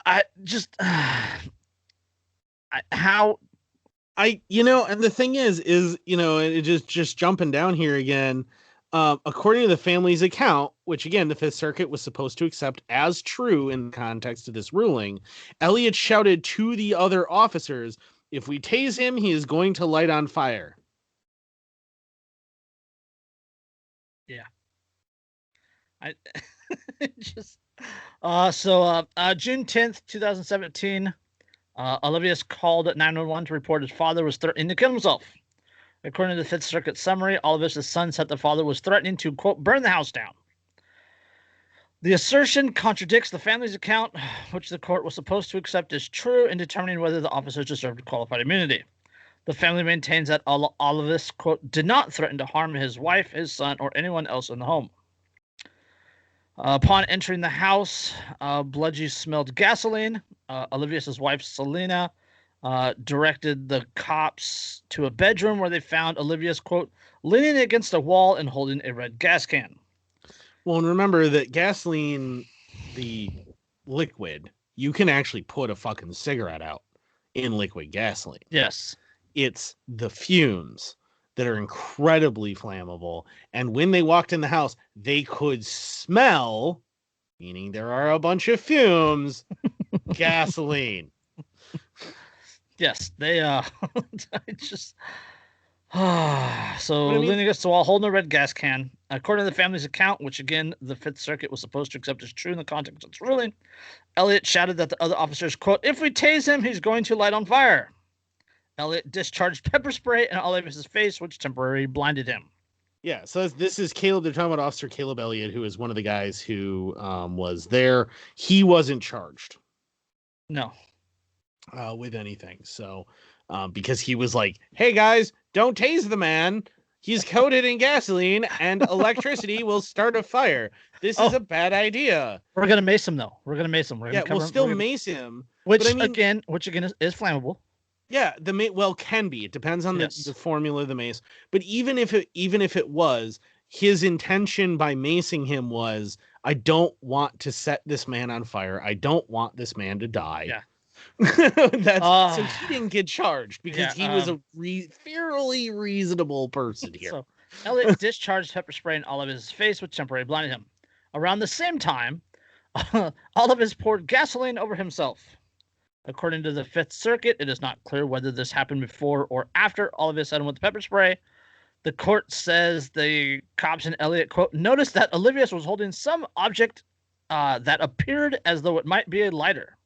And the thing is it just jumping down here again, according to the family's account, which again, the Fifth Circuit was supposed to accept as true in the context of this ruling, Elliot shouted to the other officers, if we tase him, he is going to light on fire. Yeah. June 10th, 2017, Olivius called 911 to report his father was threatening to kill himself. According to the Fifth Circuit summary, Olivius' son said the father was threatening to, quote, burn the house down. The assertion contradicts the family's account, which the court was supposed to accept as true in determining whether the officers deserved qualified immunity. The family maintains that Olivius, quote, did not threaten to harm his wife, his son, or anyone else in the home. Upon entering the house, Bludgy smelled gasoline. Olivia's wife, Selena, directed the cops to a bedroom where they found Olivia's, quote, leaning against a wall and holding a red gas can. Well, and remember that gasoline, the liquid, you can actually put a fucking cigarette out in liquid gasoline. Yes. It's the fumes that are incredibly flammable. And when they walked in the house, they could smell, meaning there are a bunch of fumes, gasoline. Yes, they I just so What I mean- leaning against the wall, holding a red gas can. According to the family's account, which again the Fifth Circuit was supposed to accept as true in the context of its ruling, Elliot shouted at the other officers, quote, if we tase him, he's going to light on fire. Elliot discharged pepper spray in Olivia's face, which temporarily blinded him. Yeah, so this is Caleb. They're talking about Officer Caleb Elliott, who is one of the guys who was there. He wasn't charged. No. With anything. So, because he was like, hey guys, don't tase the man. He's coated in gasoline and electricity will start a fire. This is a bad idea. We're going to mace him, though. We're going to mace him. We'll still mace him. Which, but I mean, again is flammable. Yeah, can be. It depends on the formula of the mace. But even if it was, his intention by macing him was, I don't want to set this man on fire. I don't want this man to die. Yeah. So he didn't get charged because he was a fairly reasonable person here. So Elliot discharged pepper spray in Olivia's face, which temporarily blinded him. Around the same time, Olivia's poured gasoline over himself. According to the Fifth Circuit, it is not clear whether this happened before or after Olivia set him with the pepper spray. The court says the cops and Elliot, quote, noticed that Olivia was holding some object that appeared as though it might be a lighter.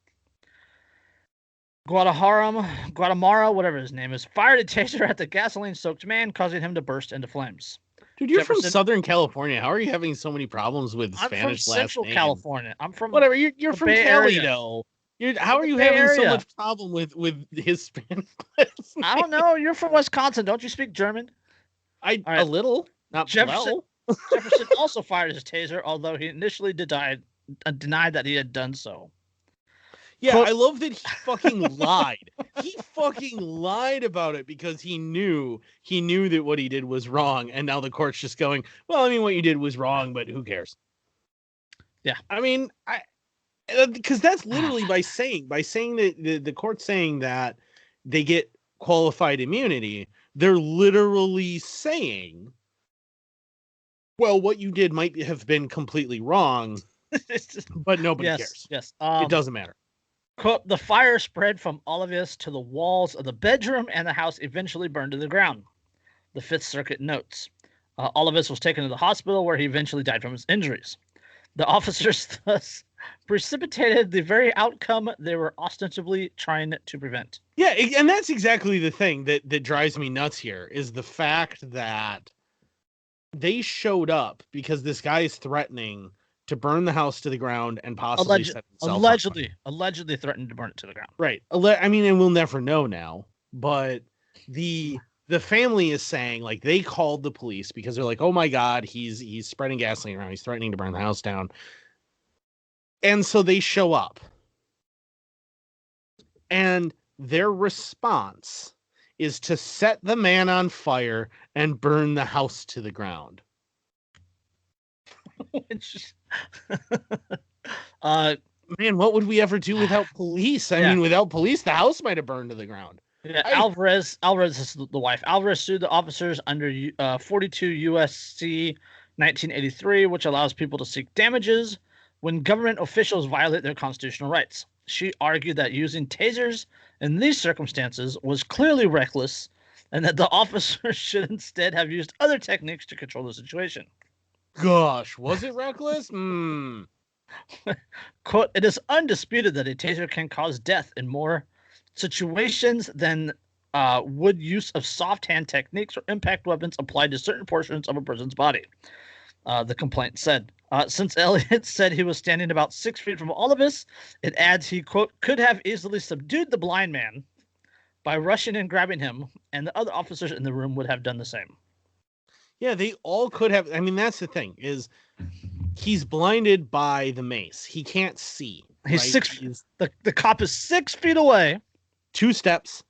Guatemala, whatever his name is, fired a taser at the gasoline-soaked man, causing him to burst into flames. Dude, you're from Southern California. How are you having so many problems with Spanish last name? I'm from Central California. I'm from whatever. You're from Cali, though. How are you having so much problem with Hispanic? I don't know. You're from Wisconsin. Don't you speak German? A little. Not Jefferson, well. Jefferson also fired his taser, although he initially denied that he had done so. Yeah, quote, I love that he fucking lied. He fucking lied about it because he knew that what he did was wrong, and now the court's just going, well, I mean, what you did was wrong, but who cares? Yeah. I mean, because that's literally by saying that the court's saying that they get qualified immunity, they're literally saying, well, what you did might have been completely wrong, but nobody cares. Yes. It doesn't matter. Quote, the fire spread from Olivia's to the walls of the bedroom, and the house eventually burned to the ground. The Fifth Circuit notes. Olivia's was taken to the hospital, where he eventually died from his injuries. The officers thus precipitated the very outcome they were ostensibly trying to prevent. Yeah, and that's exactly the thing that drives me nuts here, is the fact that they showed up because this guy is threatening to burn the house to the ground and possibly set himself allegedly threatened to burn it to the ground. Right. I mean, and we'll never know now, but the family is saying, like, they called the police because they're like, oh my God, he's spreading gasoline around. He's threatening to burn the house down. And so they show up. And their response is to set the man on fire and burn the house to the ground. Man, what would we ever do without police? I mean, without police, the house might have burned to the ground. Yeah, Alvarez is the wife. Alvarez sued the officers under 42 U.S.C. 1983, which allows people to seek damages when government officials violate their constitutional rights. She argued that using tasers in these circumstances was clearly reckless, and that the officers should instead have used other techniques to control the situation. Gosh, was it reckless? Quote, it is undisputed that a taser can cause death in more situations than would use of soft hand techniques or impact weapons applied to certain portions of a person's body. The complaint said. Since Elliot said he was standing about 6 feet from all of us, it adds he, quote, could have easily subdued the blind man by rushing and grabbing him, and the other officers in the room would have done the same. Yeah, they all could have. I mean, that's the thing, is he's blinded by the mace. He can't see. He's right? six. The cop is 6 feet away. 2 steps.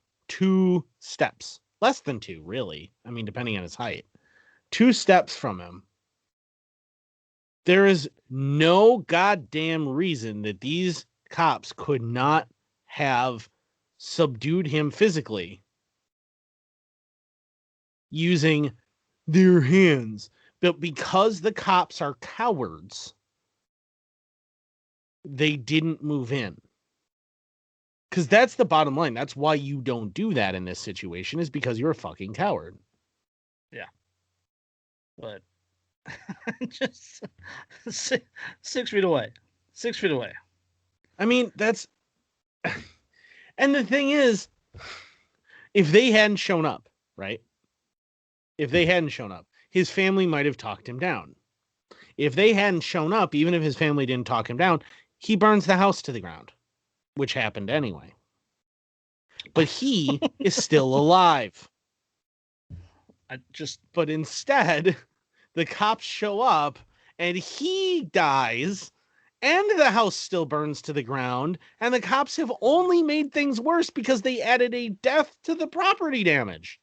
Less than 2, really. I mean, depending on his height. 2 steps from him. There is no goddamn reason that these cops could not have subdued him physically using their hands. But because the cops are cowards, they didn't move in. Because that's the bottom line. That's why you don't do that in this situation, is because you're a fucking coward. Yeah. But just 6 feet away. 6 feet away. I mean, that's... And the thing is, if they hadn't shown up, right? If they hadn't shown up, his family might have talked him down. If they hadn't shown up, even if his family didn't talk him down, he burns the house to the ground, which happened anyway. But he is still alive. But instead, the cops show up and he dies and the house still burns to the ground. And the cops have only made things worse because they added a death to the property damage.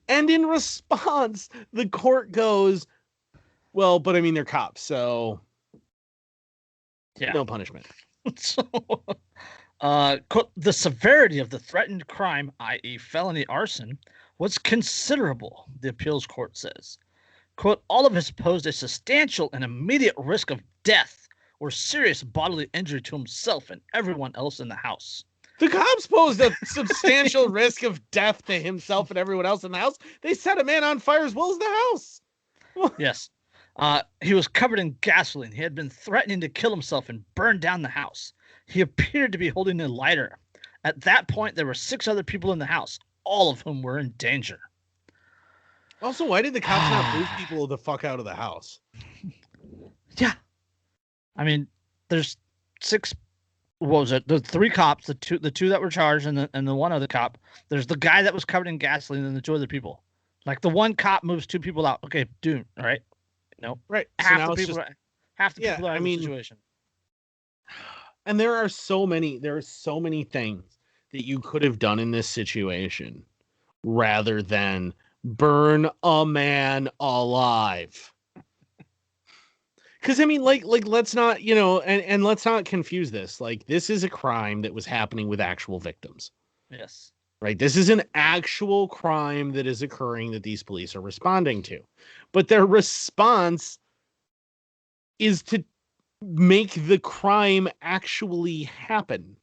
And in response, the court goes, well, but I mean, they're cops, so yeah, no punishment. So, quote, the severity of the threatened crime, i.e. felony arson, was considerable, the appeals court says. Quote, all of us posed a substantial and immediate risk of death or serious bodily injury to himself and everyone else in the house. The cops posed a substantial risk of death to himself and everyone else in the house. They set a man on fire as well as the house. Yes. He was covered in gasoline. He had been threatening to kill himself and burn down the house. He appeared to be holding a lighter. At that point, there were 6 other people in the house, all of whom were in danger. Also, why did the cops not move people the fuck out of the house? Yeah. I mean, there's 6... What was it? The 3 cops, the two that were charged, and the one other cop. There's the guy that was covered in gasoline, and the 2 other people. Like, the one cop moves 2 people out. Okay, dude. All right. No. Right. Half the people are in the situation. And there are so many things that you could have done in this situation rather than burn a man alive. Because I mean, like, let's not, and let's not confuse this. Like, this is a crime that was happening with actual victims. Yes. Right. This is an actual crime that is occurring that these police are responding to. But their response is to make the crime actually happen.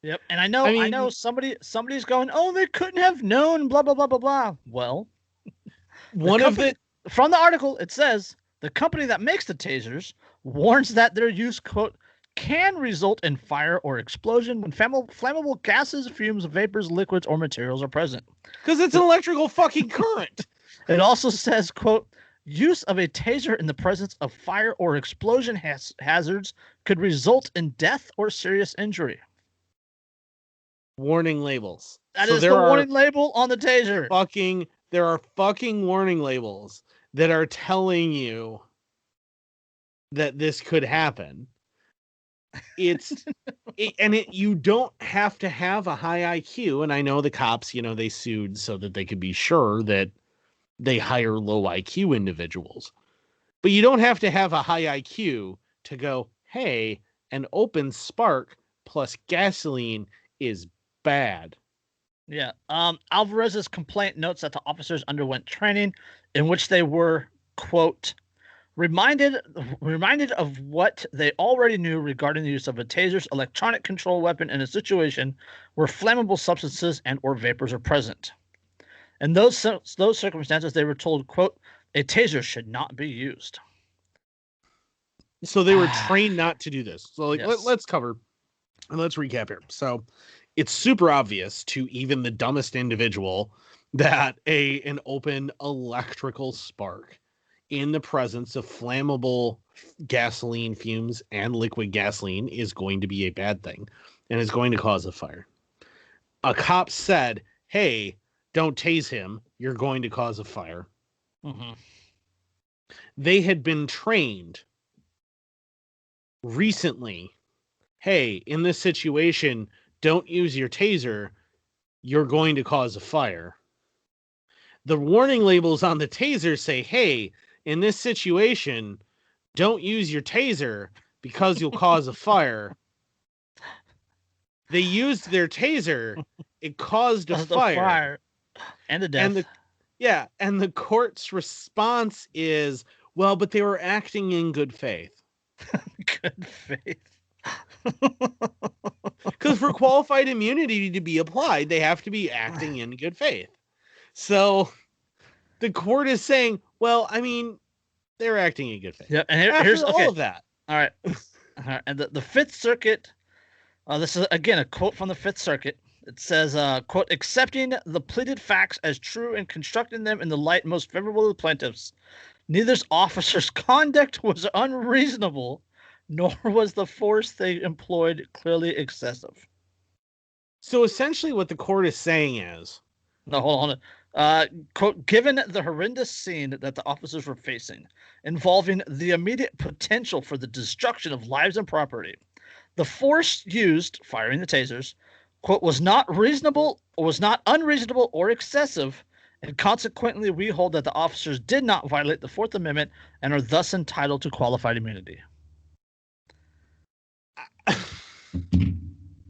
Yep. And I know somebody's going, oh, they couldn't have known, blah, blah, blah, blah, blah. Well, from the article, it says the company that makes the tasers warns that their use, quote, can result in fire or explosion when flammable gases, fumes, vapors, liquids, or materials are present. Because it's an electrical fucking current. It also says, quote, use of a taser in the presence of fire or explosion hazards could result in death or serious injury. Warning labels. That is the warning label on the taser. There are fucking warning labels that are telling you that this could happen. You don't have to have a high IQ. And I know the cops, they sued so that they could be sure that they hire low IQ individuals. But you don't have to have a high IQ to go, hey, an open spark plus gasoline is bad. Yeah. Alvarez's complaint notes that the officers underwent training in which they were, quote, reminded of what they already knew regarding the use of a taser's electronic control weapon in a situation where flammable substances and or vapors are present. In those circumstances, they were told, quote, a taser should not be used. So they were trained not to do this. So Yes. let's cover and let's recap here. So it's super obvious to even the dumbest individual that an open electrical spark in the presence of flammable gasoline fumes and liquid gasoline is going to be a bad thing and is going to cause a fire. A cop said, hey, don't tase him. You're going to cause a fire. Mm-hmm. They had been trained recently. Hey, in this situation, don't use your taser. You're going to cause a fire. The warning labels on the taser say, hey, in this situation, don't use your taser because you'll cause a fire. They used their taser. It caused a The fire. fire and the death. And the court's response is, well, but they were acting in good faith. Good faith. Because for qualified immunity to be applied, they have to be acting in good faith. So the court is saying, well, I mean, they're acting in good faith. Yeah, and After all of that. All right. And the Fifth Circuit, this is, again, a quote from the Fifth Circuit. It says, quote, accepting the pleaded facts as true and constructing them in the light most favorable to the plaintiffs, neither officer's conduct was unreasonable, nor was the force they employed clearly excessive. So essentially what the court is saying is... No, hold on. Quote, given the horrendous scene that the officers were facing, involving the immediate potential for the destruction of lives and property, the force used, firing the tasers, quote, was not unreasonable or excessive, and consequently we hold that the officers did not violate the Fourth Amendment and are thus entitled to qualified immunity.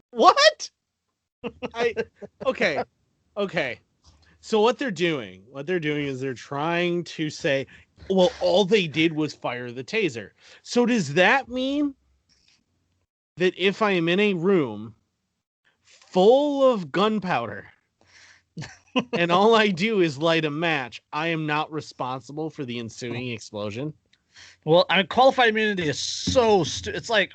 What? Okay. So what they're doing is they're trying to say, well, all they did was fire the taser. So does that mean that if I am in a room full of gunpowder and all I do is light a match, I am not responsible for the ensuing explosion? Well, I mean, qualified immunity is so it's like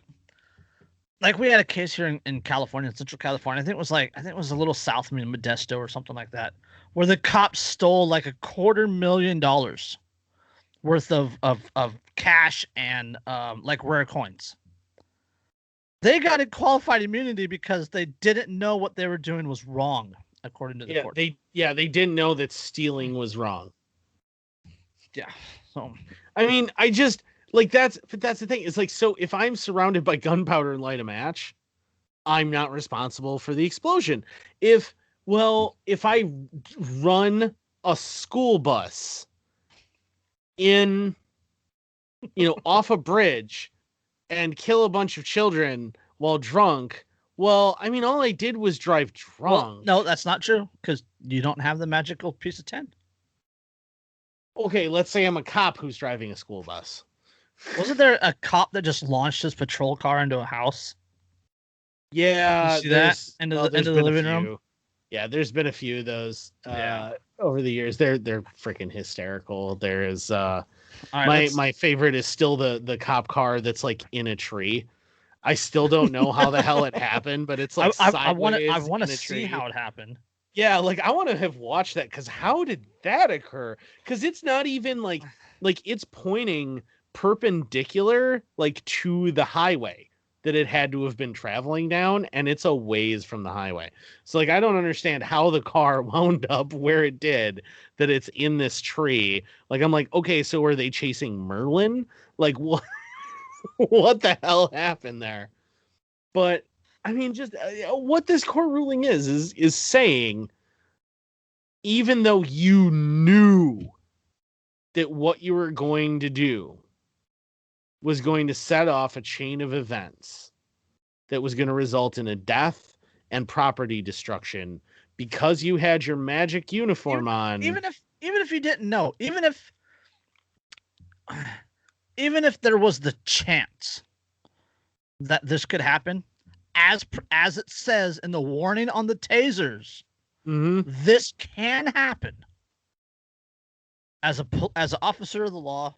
we had a case here in California, in Central California. I think it was a little south of me, Modesto or something like that, where the cops stole like $250,000 worth of cash and like rare coins. They got qualified immunity because they didn't know what they were doing was wrong, according to the court. They didn't know that stealing was wrong. Yeah. So I mean, I just like that's the thing. It's like, so if I'm surrounded by gunpowder and light a match, I'm not responsible for the explosion. If I run a school bus in, off a bridge and kill a bunch of children while drunk, well, I mean, all I did was drive drunk. Well, no, that's not true, because you don't have the magical piece of 10. Okay, let's say I'm a cop who's driving a school bus. Wasn't there a cop that just launched his patrol car into a house? Yeah, you see that into the living room? Yeah, there's been a few of those over the years. They're freaking hysterical. There is my favorite is still the cop car that's like in a tree. I still don't know how the hell it happened, but it's like I want to see how it happened. Yeah, like I want to have watched that, because how did that occur? Because it's not even like it's pointing perpendicular like to the highway that it had to have been traveling down, and it's a ways from the highway. So like I don't understand how the car wound up where it did, that it's in this tree. Like I'm like, okay, so are they chasing Merlin? Like what what the hell happened there? But I mean, just what this court ruling is saying, even though you knew that what you were going to do was going to set off a chain of events that was going to result in a death and property destruction, because you had your magic uniform on. Even if you didn't know, even if there was the chance that this could happen, as it says in the warning on the tasers, this can happen. As an officer of the law,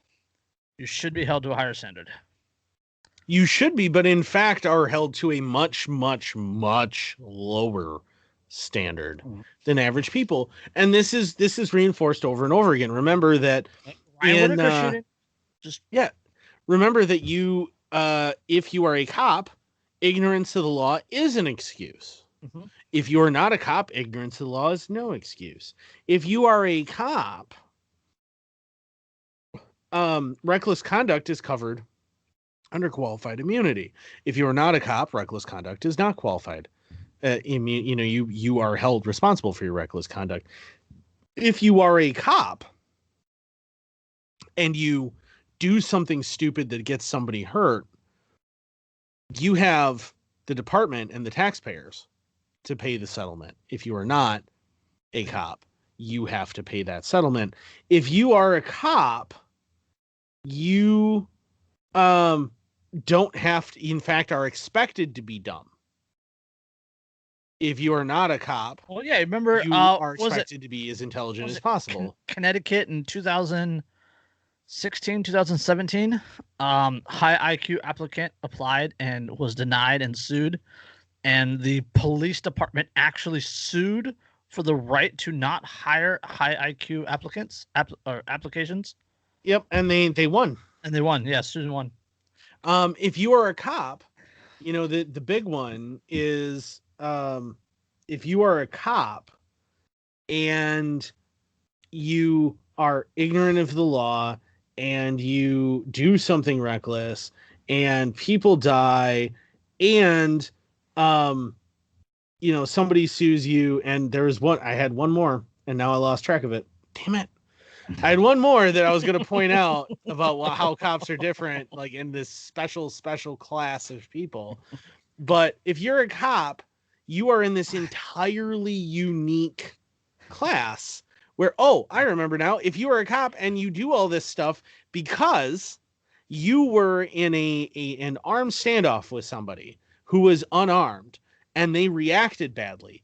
you should be held to a higher standard. You should be, but in fact are held to a much, much, much lower standard than average people. And this is reinforced over and over again. Remember that remember that you if you are a cop, ignorance of the law is an excuse. Mm-hmm. If you are not a cop, ignorance of the law is no excuse. If you are a cop reckless conduct is covered under qualified immunity. If you are not a cop, reckless conduct is not qualified. You are held responsible for your reckless conduct. If you are a cop and you do something stupid that gets somebody hurt, you have the department and the taxpayers to pay the settlement. If you are not a cop, you have to pay that settlement. If you are a cop, you don't have to, in fact, are expected to be dumb. If you are not a cop, well, yeah, remember, you are expected to be as intelligent as possible. Connecticut in 2016, 2017, high IQ applicant applied and was denied and sued. And the police department actually sued for the right to not hire high IQ applicants or applications. Yep, and they won. And they won. Yeah, Susan won. If you are a cop, the big one is if you are a cop and you are ignorant of the law and you do something reckless and people die and somebody sues you, and I had one more and now I lost track of it. Damn it. I had one more that I was going to point out about how cops are different, like in this special class of people. But if you're a cop, you are in this entirely unique class where, I remember now, if you are a cop and you do all this stuff because you were in an armed standoff with somebody who was unarmed and they reacted badly,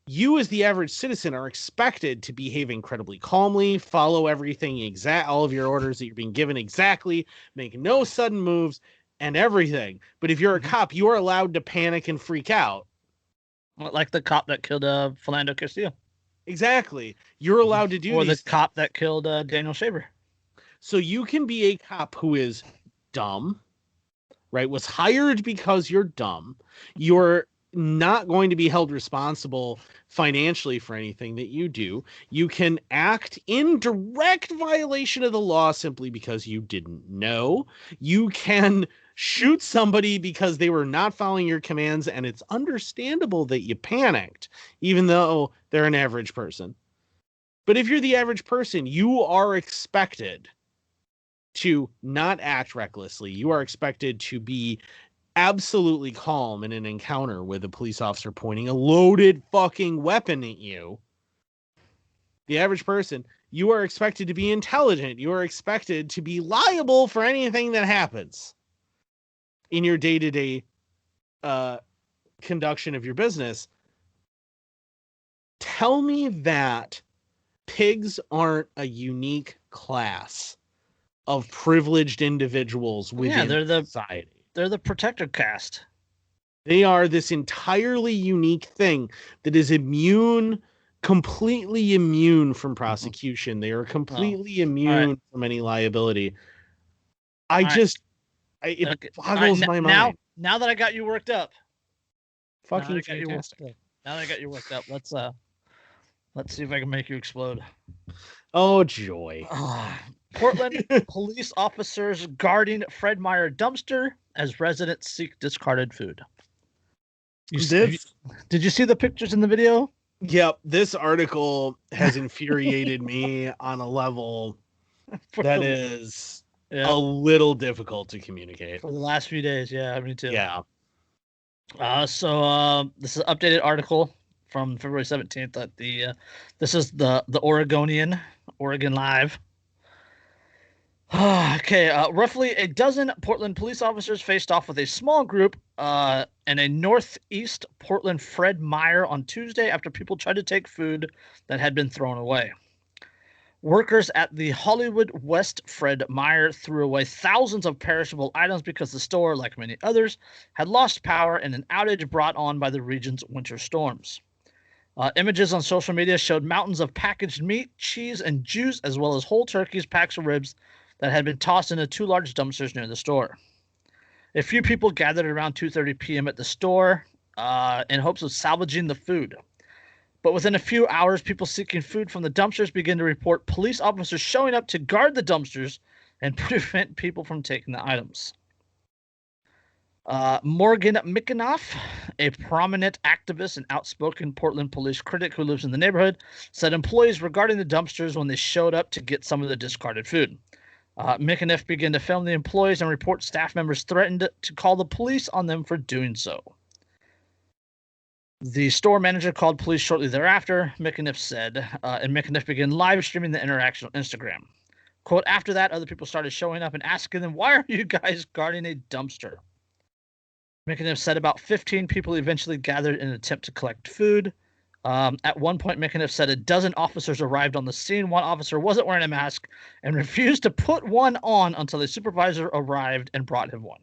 you as the average citizen are expected to behave incredibly calmly, follow everything all of your orders that you're being given exactly, make no sudden moves and everything. But if you're a cop, you are allowed to panic and freak out. Like the cop that killed Philando Castillo. Exactly. You're allowed to do or these the cop that killed Daniel Shaver. So you can be a cop who is dumb, right? Was hired because you're dumb. You're not going to be held responsible financially for anything that you do. You can act in direct violation of the law simply because you didn't know. You can shoot somebody because they were not following your commands, and it's understandable that you panicked, even though they're an average person. But if you're the average person, you are expected to not act recklessly. You are expected to be absolutely calm in an encounter with a police officer pointing a loaded fucking weapon at you. The average person, you are expected to be intelligent. You are expected to be liable for anything that happens in your day-to-day conduction of your business. Tell me that pigs aren't a unique class of privileged individuals within society. They're the protector caste. They are this entirely unique thing that is completely immune from prosecution. They are completely immune from any liability. It boggles my mind. Now that I got you worked up. Fucking fantastic. Now that I got you worked up, let's see if I can make you explode. Oh, joy. Portland police officers guarding Fred Meyer dumpster as residents seek discarded food. Did you see the pictures in the video? Yep. This article has infuriated me on a level that is a little difficult to communicate. For the last few days. Yeah, me too. Yeah. So this is an updated article from February 17th at this is the Oregonian, Oregon Live. Okay, roughly a dozen Portland police officers faced off with a small group in a northeast Portland Fred Meyer on Tuesday after people tried to take food that had been thrown away. Workers at the Hollywood West Fred Meyer threw away thousands of perishable items because the store, like many others, had lost power in an outage brought on by the region's winter storms. Images on social media showed mountains of packaged meat, cheese, and juice, as well as whole turkeys, packs of ribs that had been tossed into two large dumpsters near the store. A few people gathered around 2:30 p.m. at the store in hopes of salvaging the food. But within a few hours, people seeking food from the dumpsters began to report police officers showing up to guard the dumpsters and prevent people from taking the items. Morgan Mickenoff, a prominent activist and outspoken Portland police critic who lives in the neighborhood, said employees were guarding the dumpsters when they showed up to get some of the discarded food. Mickenoff began to film the employees and report staff members threatened to call the police on them for doing so. The store manager called police shortly thereafter, Mickenoff said, and Mickenoff began live streaming the interaction on Instagram. Quote, after that, other people started showing up and asking them, why are you guys guarding a dumpster? Mickenoff said about 15 people eventually gathered in an attempt to collect food. At one point, Mickenoff said a dozen officers arrived on the scene. One officer wasn't wearing a mask and refused to put one on until a supervisor arrived and brought him one.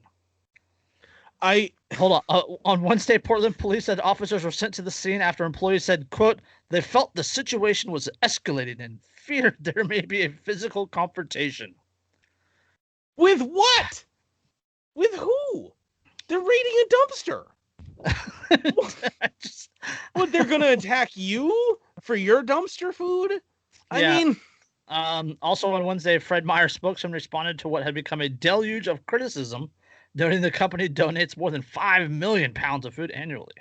Hold on. On Wednesday, Portland police said officers were sent to the scene after employees said, quote, they felt the situation was escalating and feared there may be a physical confrontation. With what? With who? They're raiding a dumpster. What, they're going to attack you for your dumpster food? I mean... Also on Wednesday, Fred Meyer's spokesman responded to what had become a deluge of criticism, noting the company donates more than 5 million pounds of food annually.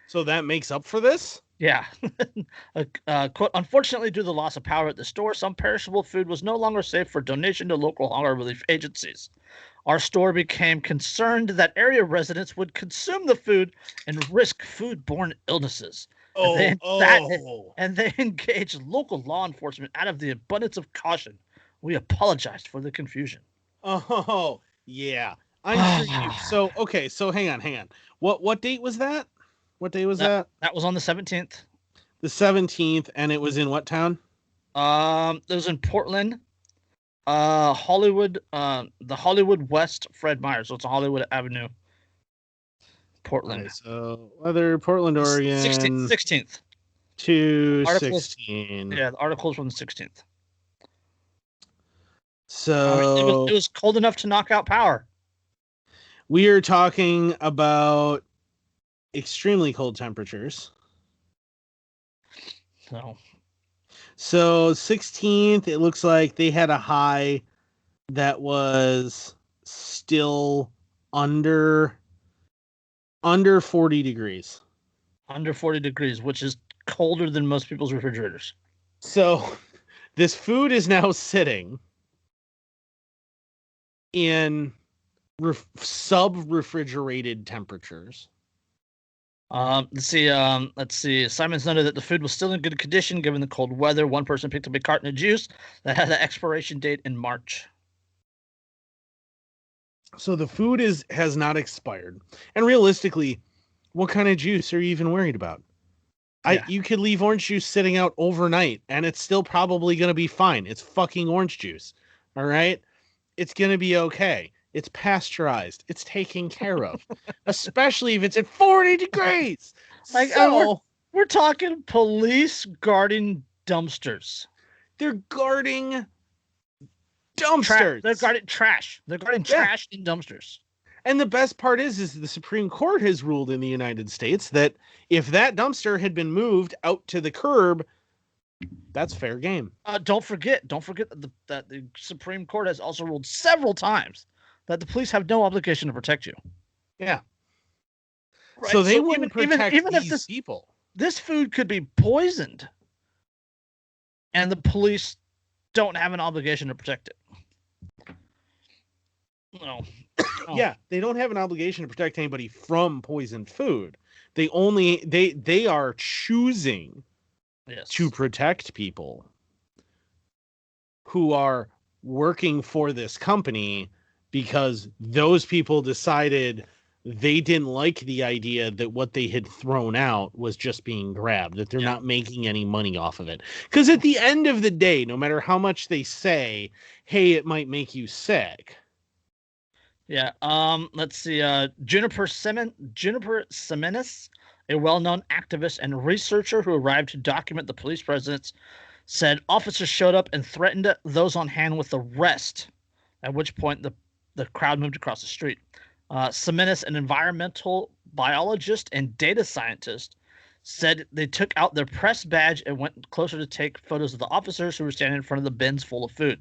So that makes up for this? Yeah. Quote, unfortunately, due to the loss of power at the store, some perishable food was no longer safe for donation to local hunger relief agencies. Our store became concerned that area residents would consume the food and risk foodborne illnesses. And they engaged local law enforcement out of the abundance of caution. We apologized for the confusion. Oh, yeah. I'm sure you. So hang on. What date was that? What day was that? That was on the 17th. The 17th, and it was in what town? It was in Portland. Hollywood, the Hollywood West Fred Meyer. So it's a Hollywood Avenue, Portland. Right, so whether Portland, Oregon. 16th. To Articles, 16. Yeah, the article's from the 16th. So it was cold enough to knock out power. We are talking about extremely cold temperatures. So 16th, it looks like they had a high that was still under 40 degrees. Under 40 degrees, which is colder than most people's refrigerators. So this food is now sitting in sub-refrigerated temperatures. Let's see. Simon's noted that the food was still in good condition given the cold weather. One person picked up a carton of juice that had an expiration date in March. So the food has not expired. And realistically, what kind of juice are you even worried about? Yeah. You could leave orange juice sitting out overnight and it's still probably going to be fine. It's fucking orange juice. All right? It's going to be okay. It's pasteurized. It's taken care of, especially if it's at 40 degrees. We're talking police guarding dumpsters. They're guarding dumpsters. They're guarding trash. They're guarding trash in dumpsters. And the best part is the Supreme Court has ruled in the United States that if that dumpster had been moved out to the curb, that's fair game. Don't forget that the Supreme Court has also ruled several times that the police have no obligation to protect you. Yeah. Right? So they wouldn't protect even these if people. This food could be poisoned, and the police don't have an obligation to protect it. No. Yeah, they don't have an obligation to protect anybody from poisoned food. They are choosing to protect people who are working for this company because those people decided they didn't like the idea that what they had thrown out was just being grabbed, that they're not making any money off of it. Because at the end of the day, no matter how much they say, hey, it might make you sick. Yeah. Let's see. Juniper Semenis, a well-known activist and researcher who arrived to document the police presence, said officers showed up and threatened those on hand with arrest, at which point the crowd moved across the street. Semenis, an environmental biologist and data scientist, said they took out their press badge and went closer to take photos of the officers who were standing in front of the bins full of food.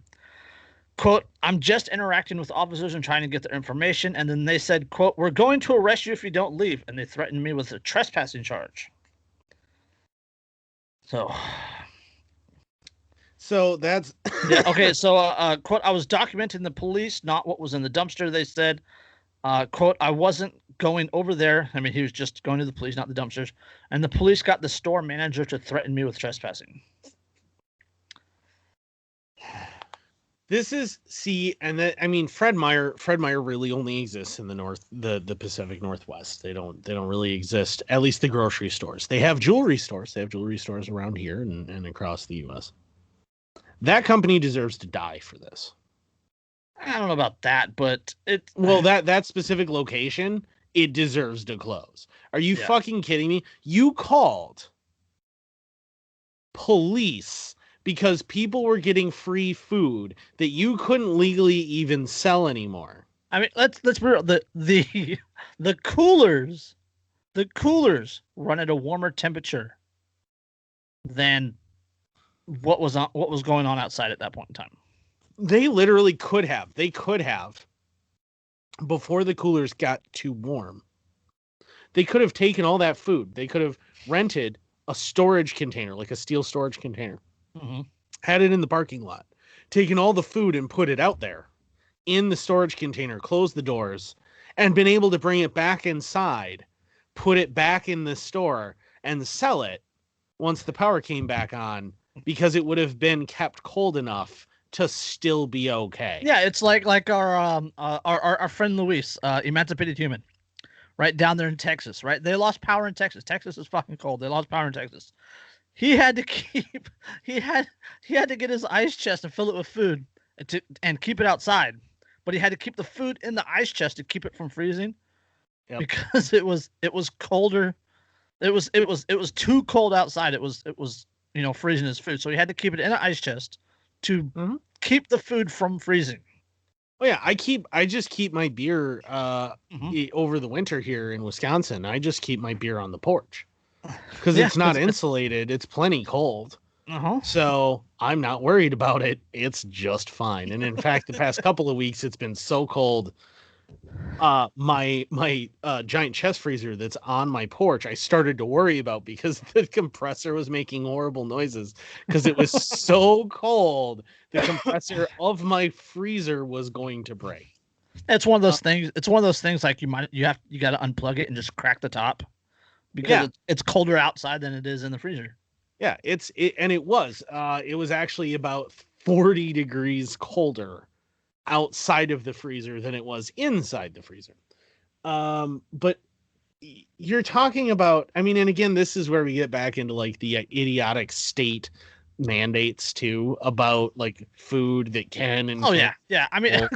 quote, I'm just interacting with officers and trying to get their information. And then they said, quote, we're going to arrest you if you don't leave. And they threatened me with a trespassing charge. So that's yeah. Okay. So, quote, I was documenting the police, not what was in the dumpster. They said, quote, I wasn't going over there. I mean, he was just going to the police, not the dumpsters. And the police got the store manager to threaten me with trespassing. This is I mean, Fred Meyer really only exists in the Pacific Northwest. They don't really exist, at least the grocery stores. They have jewelry stores. They have jewelry stores around here and across the US. That company deserves to die for this. I don't know about that, but that specific location, it deserves to close. Are you fucking kidding me? You called police because people were getting free food that you couldn't legally even sell anymore. I mean, let's be real. The coolers run at a warmer temperature than what was going on outside at that point in time. They literally could have. They could have, before the coolers got too warm. They could have taken all that food. They could have rented a storage container, like a steel storage container. Mm-hmm. Had it in the parking lot, taken all the food and put it out there in the storage container, closed the doors, and been able to bring it back inside, put it back in the store, and sell it once the power came back on, because it would have been kept cold enough to still be okay. Yeah, it's like our friend Luis, Emancipated Human, right down there in Texas, right? They lost power in Texas. Texas is fucking cold. They lost power in Texas. He had to get his ice chest and fill it with food and keep it outside. But he had to keep the food in the ice chest to keep it from freezing. Yep. Because it was colder. It was too cold outside. It was freezing his food. So he had to keep it in an ice chest to keep the food from freezing. Oh yeah, I just keep my beer over the winter here in Wisconsin. I just keep my beer on the porch. Because it's not insulated. It's plenty cold. So I'm not worried about it. It's just fine. And in fact, the past couple of weeks, it's been so cold. My giant chest freezer that's on my porch, I started to worry about because the compressor was making horrible noises because it was so cold. The compressor of my freezer was going to break. It's one of those things. It's one of those things like you got to unplug it and just crack the top. Because it's colder outside than it is in the freezer. Yeah, it was actually about 40 degrees colder outside of the freezer than it was inside the freezer. But you're talking about, I mean, and again, this is where we get back into like the idiotic state mandates too about like food that can and yeah. I mean,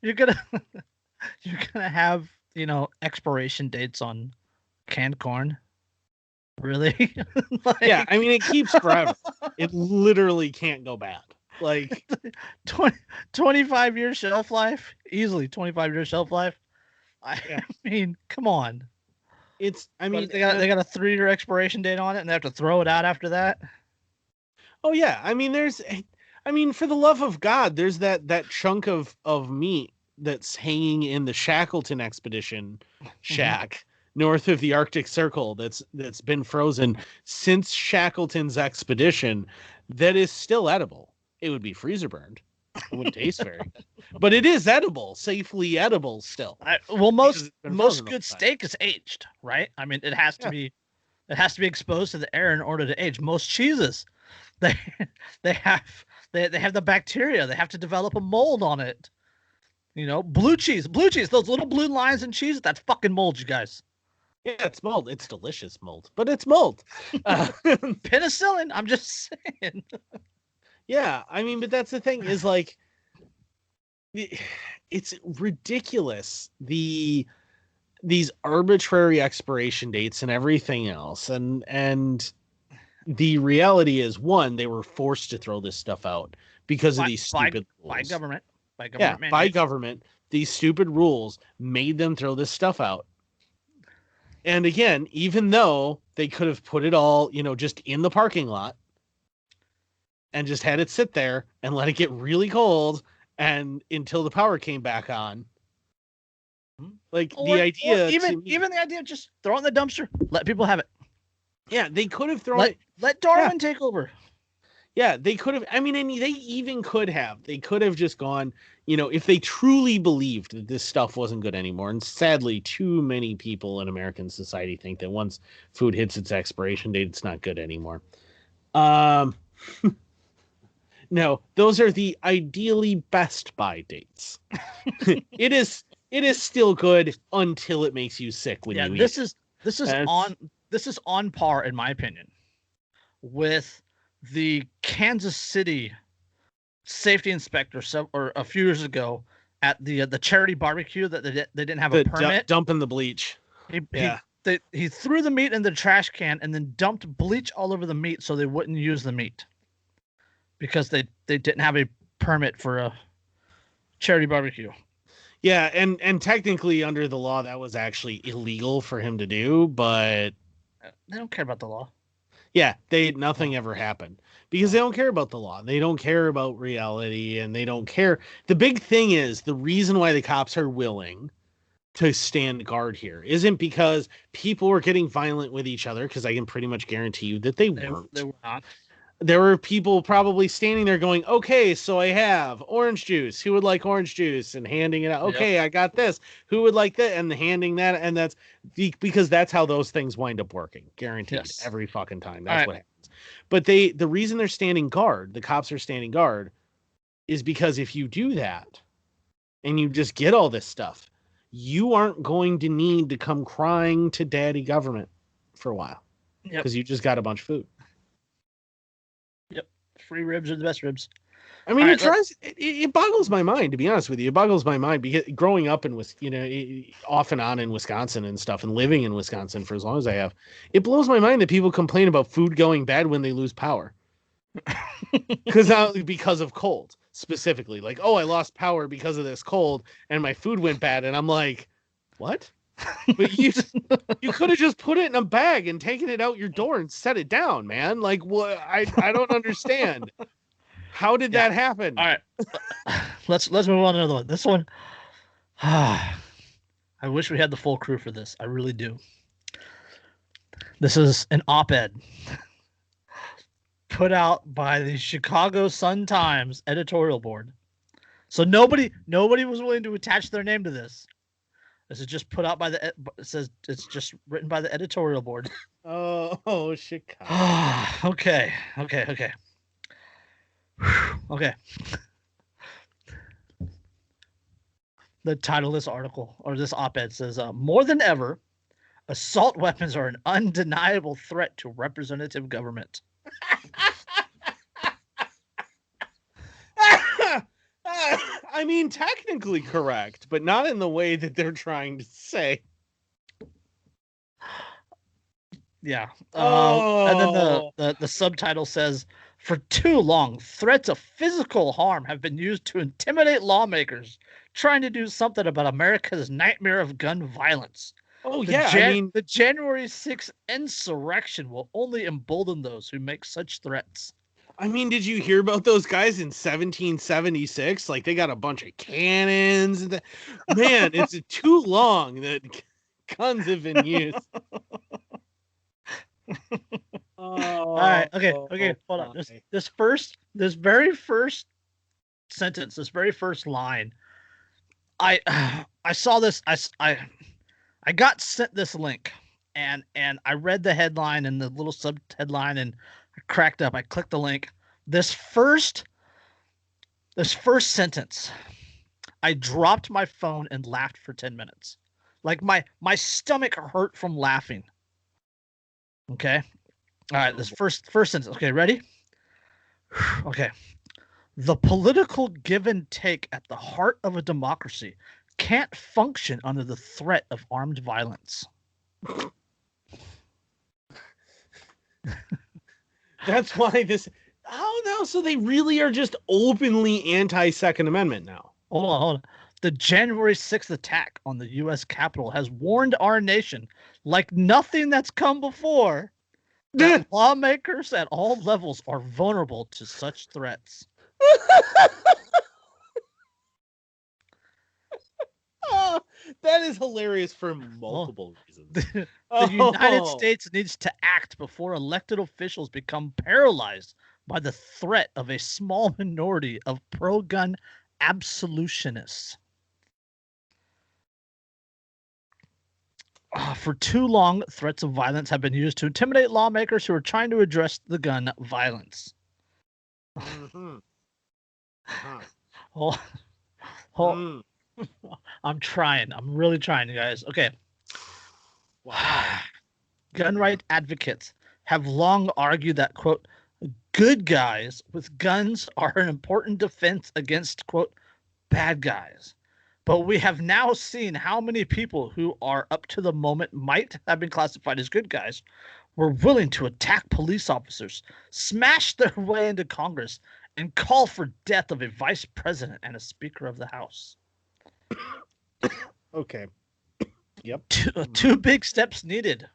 you're gonna have expiration dates on canned corn. Really? Yeah, I mean, it keeps forever. It literally can't go bad. Like 25 year shelf life, easily 25 year shelf life. I mean, come on. They got a 3-year expiration date on it, and they have to throw it out after that. Oh yeah, I mean, for the love of God, there's that chunk of meat that's hanging in the Shackleton expedition shack. North of the Arctic Circle that's been frozen since Shackleton's expedition that is still edible. It would be freezer burned. It wouldn't taste very good. But it is edible, safely edible still. Most good steak is aged, right? I mean, it has to be exposed to the air in order to age. Most cheeses, they have the bacteria. They have to develop a mold on it. Blue cheese, those little blue lines in cheese, that's fucking mold, you guys. Yeah, it's mold. It's delicious mold, but it's mold. Penicillin, I'm just saying. Yeah, I mean, but that's the thing is like, it's ridiculous. These arbitrary expiration dates and everything else. And the reality is, one, they were forced to throw this stuff out because of these stupid rules. By government. By government. These stupid rules made them throw this stuff out. And again, even though they could have put it all, just in the parking lot and just had it sit there and let it get really cold and until the power came back on. Like the idea, even the idea of just throw it in the dumpster, let people have it. Yeah, they could have thrown it. Let Darwin take over. Yeah, they could have. I mean, and they even could have. They could have just gone, if they truly believed that this stuff wasn't good anymore. And sadly, too many people in American society think that once food hits its expiration date, it's not good anymore. No, those are the ideally best buy dates. It is still good until it makes you sick when you eat. This is on par, in my opinion, with the Kansas City safety inspector or a few years ago at the charity barbecue that they didn't have a permit. Dumping the bleach. He threw the meat in the trash can and then dumped bleach all over the meat so they wouldn't use the meat because they didn't have a permit for a charity barbecue. Yeah, and technically under the law that was actually illegal for him to do, but they don't care about the law. Yeah, nothing ever happened because they don't care about the law. They don't care about reality, and they don't care. The big thing is the reason why the cops are willing to stand guard here isn't because people were getting violent with each other, because I can pretty much guarantee you that they weren't. They were not. There were people probably standing there going, okay, so I have orange juice. Who would like orange juice? And handing it out. Okay, yep. I got this. Who would like that? And handing that. And that's because that's how those things wind up working. Guaranteed. Yes. Every fucking time. That's what happens. But the reason they're standing guard, the cops are standing guard, is because if you do that and you just get all this stuff, you aren't going to need to come crying to daddy government for a while. Because you just got a bunch of food. Free ribs are the best ribs. I mean, it boggles my mind, to be honest with you. It boggles my mind because growing up off and on in Wisconsin and stuff, and living in Wisconsin for as long as I have, it blows my mind that people complain about food going bad when they lose power. Because of cold, specifically. Like, oh, I lost power because of this cold, and my food went bad. And I'm like, what? But you could have just put it in a bag and taken it out your door and set it down, man. Like, what? I don't understand. How did that happen? All right, let's move on to another one. This one, I wish we had the full crew for this. I really do. This is an op-ed put out by the Chicago Sun-Times editorial board. So nobody was willing to attach their name to this. This is just put out by it says it's just written by the editorial board. Oh, Chicago. Okay. The title of this article or this op-ed says, more than ever, assault weapons are an undeniable threat to representative government. I mean, technically correct, but not in the way that they're trying to say. Yeah. And then the subtitle says, for too long, threats of physical harm have been used to intimidate lawmakers trying to do something about America's nightmare of gun violence. Oh, the January 6th insurrection will only embolden those who make such threats. I mean, did you hear about those guys in 1776? Like, they got a bunch of cannons. Man, it's too long that guns have been used. All right. Okay. Hold on. This very first sentence, this very first line. I saw this. I got sent this link, and I read the headline and the little sub headline, and I cracked up. I clicked the link. This first sentence, I dropped my phone and laughed for 10 minutes. Like my stomach hurt from laughing. Okay. All right. This first sentence. Okay. Ready? Okay. The political give and take at the heart of a democracy can't function under the threat of armed violence. That's why this. Oh no! So they really are just openly anti-Second Amendment now. Hold on. The January 6th attack on the U.S. Capitol has warned our nation, like nothing that's come before, that lawmakers at all levels are vulnerable to such threats. That is hilarious for multiple reasons. The United States needs to act before elected officials become paralyzed by the threat of a small minority of pro-gun absolutionists. For too long, threats of violence have been used to intimidate lawmakers who are trying to address the gun violence. Mm-hmm. I'm trying. I'm really trying, you guys. Okay. Wow. Gun right advocates have long argued that, quote, good guys with guns are an important defense against, quote, bad guys. But we have now seen how many people who are up to the moment might have been classified as good guys were willing to attack police officers, smash their way into Congress, and call for death of a vice president and a speaker of the House. Okay. Yep. Two big steps needed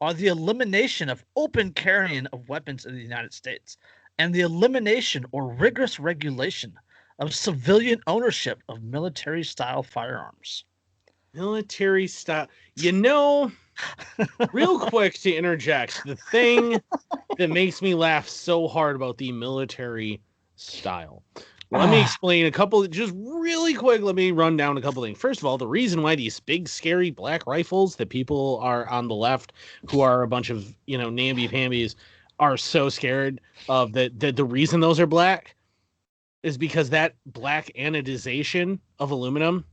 are the elimination of open carrying of weapons in the United States and the elimination or rigorous regulation of civilian ownership of military-style firearms. Military style. Real quick to interject, the thing that makes me laugh so hard about the military style. Let me explain a couple, just really quick. Let me run down a couple things. First of all, the reason why these big, scary black rifles that people are on the left, who are a bunch of, namby-pambies, are so scared of, the reason those are black is because that black anodization of aluminum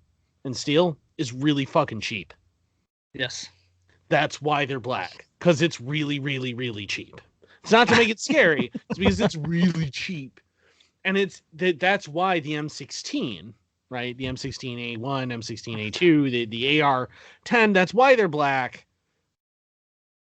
and steel is really fucking cheap. Yes. That's why they're black, because it's really, really, really cheap. It's not to make it scary, it's because it's really cheap. And that's why the M16, right? The M16A1, M16A2, the AR-10, that's why they're black,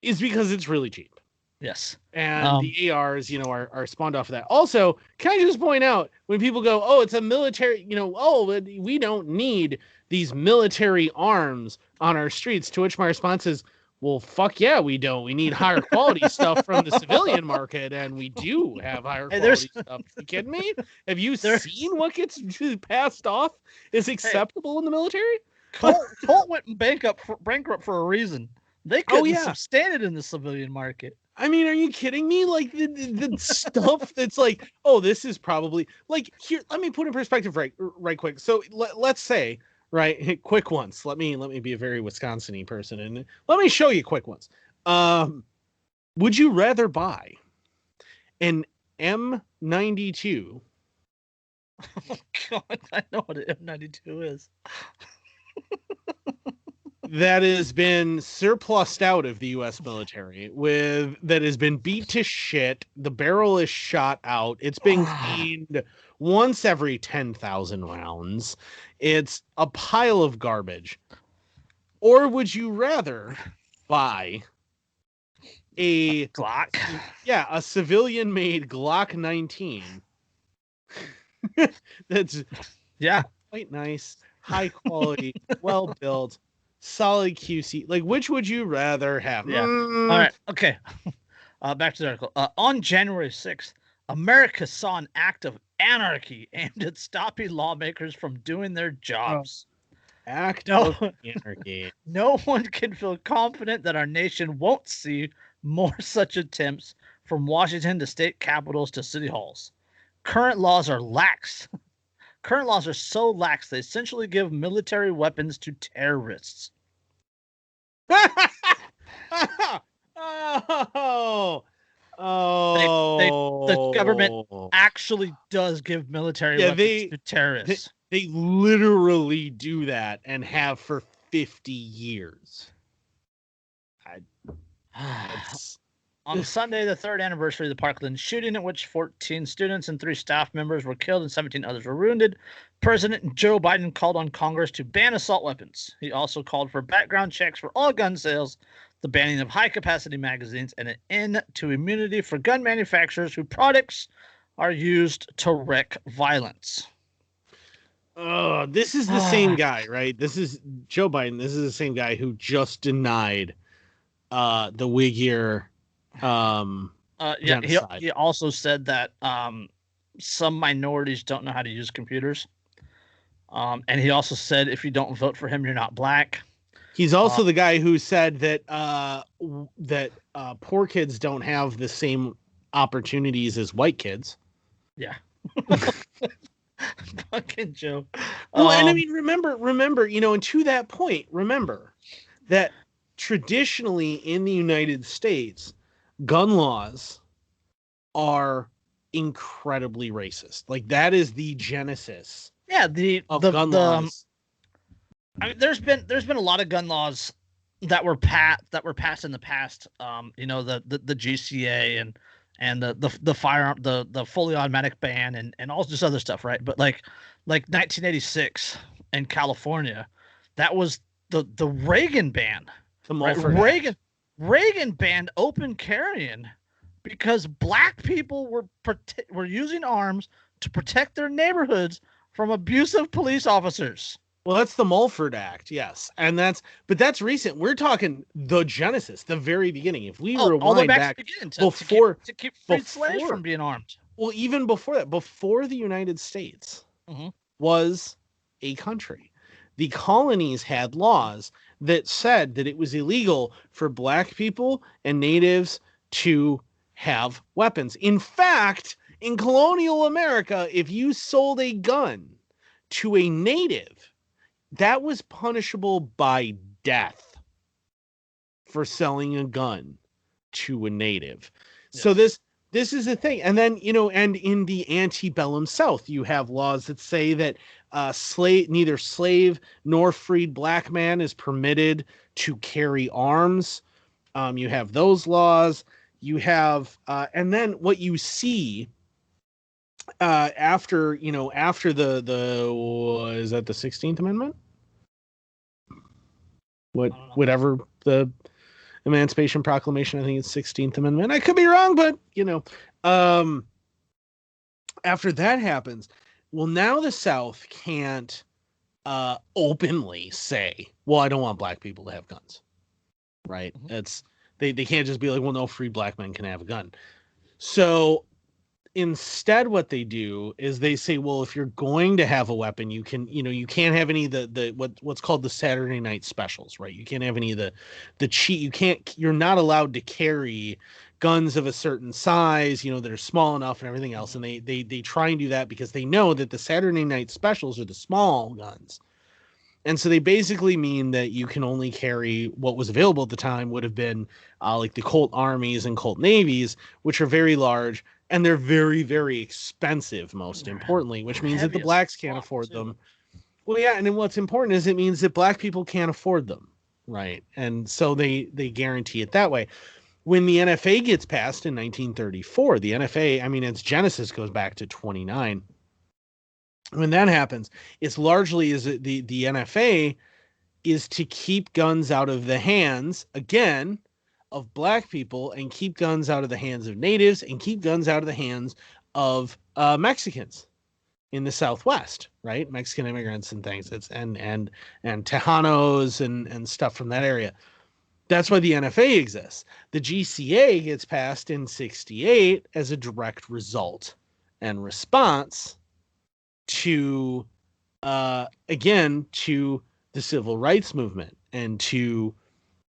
is because it's really cheap. Yes. And the ARs, are spawned off of that. Also, can I just point out, when people go, oh, it's a military, we don't need these military arms on our streets, to which my response is, well, fuck yeah, we don't. We need higher quality stuff from the civilian market, and we do have higher quality stuff. You kidding me? Have you seen what gets passed off is acceptable in the military? Colt went bankrupt for a reason. They couldn't sustain it in the civilian market. I mean, are you kidding me? Like the stuff that's like, oh, this is probably like here. Let me put in perspective right quick. So let's say, right, quick ones. Let me be a very Wisconsin-y person and let me show you quick ones. Would you rather buy an M92? Oh God, I know what an M92 is. That has been surplused out of the U.S. military, that has been beat to shit. The barrel is shot out. It's been cleaned once every 10,000 rounds. It's a pile of garbage. Or would you rather buy a Glock? Yeah, a civilian-made Glock 19. That's quite nice, high quality, well built. Solid QC. Like, which would you rather have? Yeah. All right. Okay. Back to the article. On January 6th, America saw an act of anarchy aimed at stopping lawmakers from doing their jobs. Of anarchy. No one can feel confident that our nation won't see more such attempts from Washington to state capitals to city halls. Current laws are lax. Current laws are so lax they essentially give military weapons to terrorists. The government actually does give military weapons to terrorists. They literally do that and have for 50 years. On Sunday, the third anniversary of the Parkland shooting, in which 14 students and 3 staff members were killed and 17 others were wounded, President Joe Biden called on Congress to ban assault weapons. He also called for background checks for all gun sales, the banning of high-capacity magazines, and an end to immunity for gun manufacturers whose products are used to wreak violence. Oh, this is the same guy, right? This is Joe Biden. This is the same guy who just denied the Whig year genocide. He also said that some minorities don't know how to use computers. And he also said if you don't vote for him, you're not black. He's also the guy who said that poor kids don't have the same opportunities as white kids. Yeah. Fucking joke. Well, and I mean, remember, you know, and to that point, remember that traditionally in the United States, gun laws are incredibly racist. Like that is the genesis. Yeah, of gun laws. I mean, there's been a lot of gun laws that were passed in the past. You know, the GCA and the firearm, the fully automatic ban and all this other stuff, right? But like 1986 in California, that was the Reagan ban. Right? Reagan banned open carrying because black people were using arms to protect their neighborhoods from abusive police officers. Well, that's the Mulford Act, yes, and that's recent. We're talking the genesis, the very beginning. If we rewind all the way back to the beginning, to keep freed slaves from being armed. Well, even before that, before the United States was a country, the colonies had laws that said that it was illegal for black people and natives to have weapons. In fact, in colonial America, if you sold a gun to a native, that was punishable by death for selling a gun to a native. Yes. So this is the thing. And then, you know, and in the antebellum South, you have laws that say that neither slave nor freed black man is permitted to carry arms. You have those laws. You have, and then what you see after the is that the 16th Amendment? Whatever the Emancipation Proclamation, I think it's 16th Amendment. I could be wrong, but you know, after that happens, well, now the South can't openly say, well, I don't want black people to have guns, right? It's they can't just be like, well, no free black men can have a gun. So instead, what they do is they say, well, if you're going to have a weapon, you can't have any of the what's called the Saturday night specials, right? You can't have any of you're not allowed to carry guns of a certain size, you know, that are small enough and everything else. And they try and do that because they know that the Saturday night specials are the small guns. And so they basically mean that you can only carry what was available at the time would have been like the Colt Armies and Colt Navies, which are very large and they're very, very expensive, most importantly, which means that the blacks can't afford them. Well, yeah, and then what's important is it means that black people can't afford them, right? And so they guarantee it that way. When the NFA gets passed in 1934, the NFA, I mean, its genesis goes back to 29. When that happens, it's largely the NFA is to keep guns out of the hands, again, of black people and keep guns out of the hands of natives and keep guns out of the hands of Mexicans in the Southwest, right? Mexican immigrants and things. And Tejanos and stuff from that area. That's why the NFA exists. The GCA gets passed in 1968 as a direct result and response to to the civil rights movement and to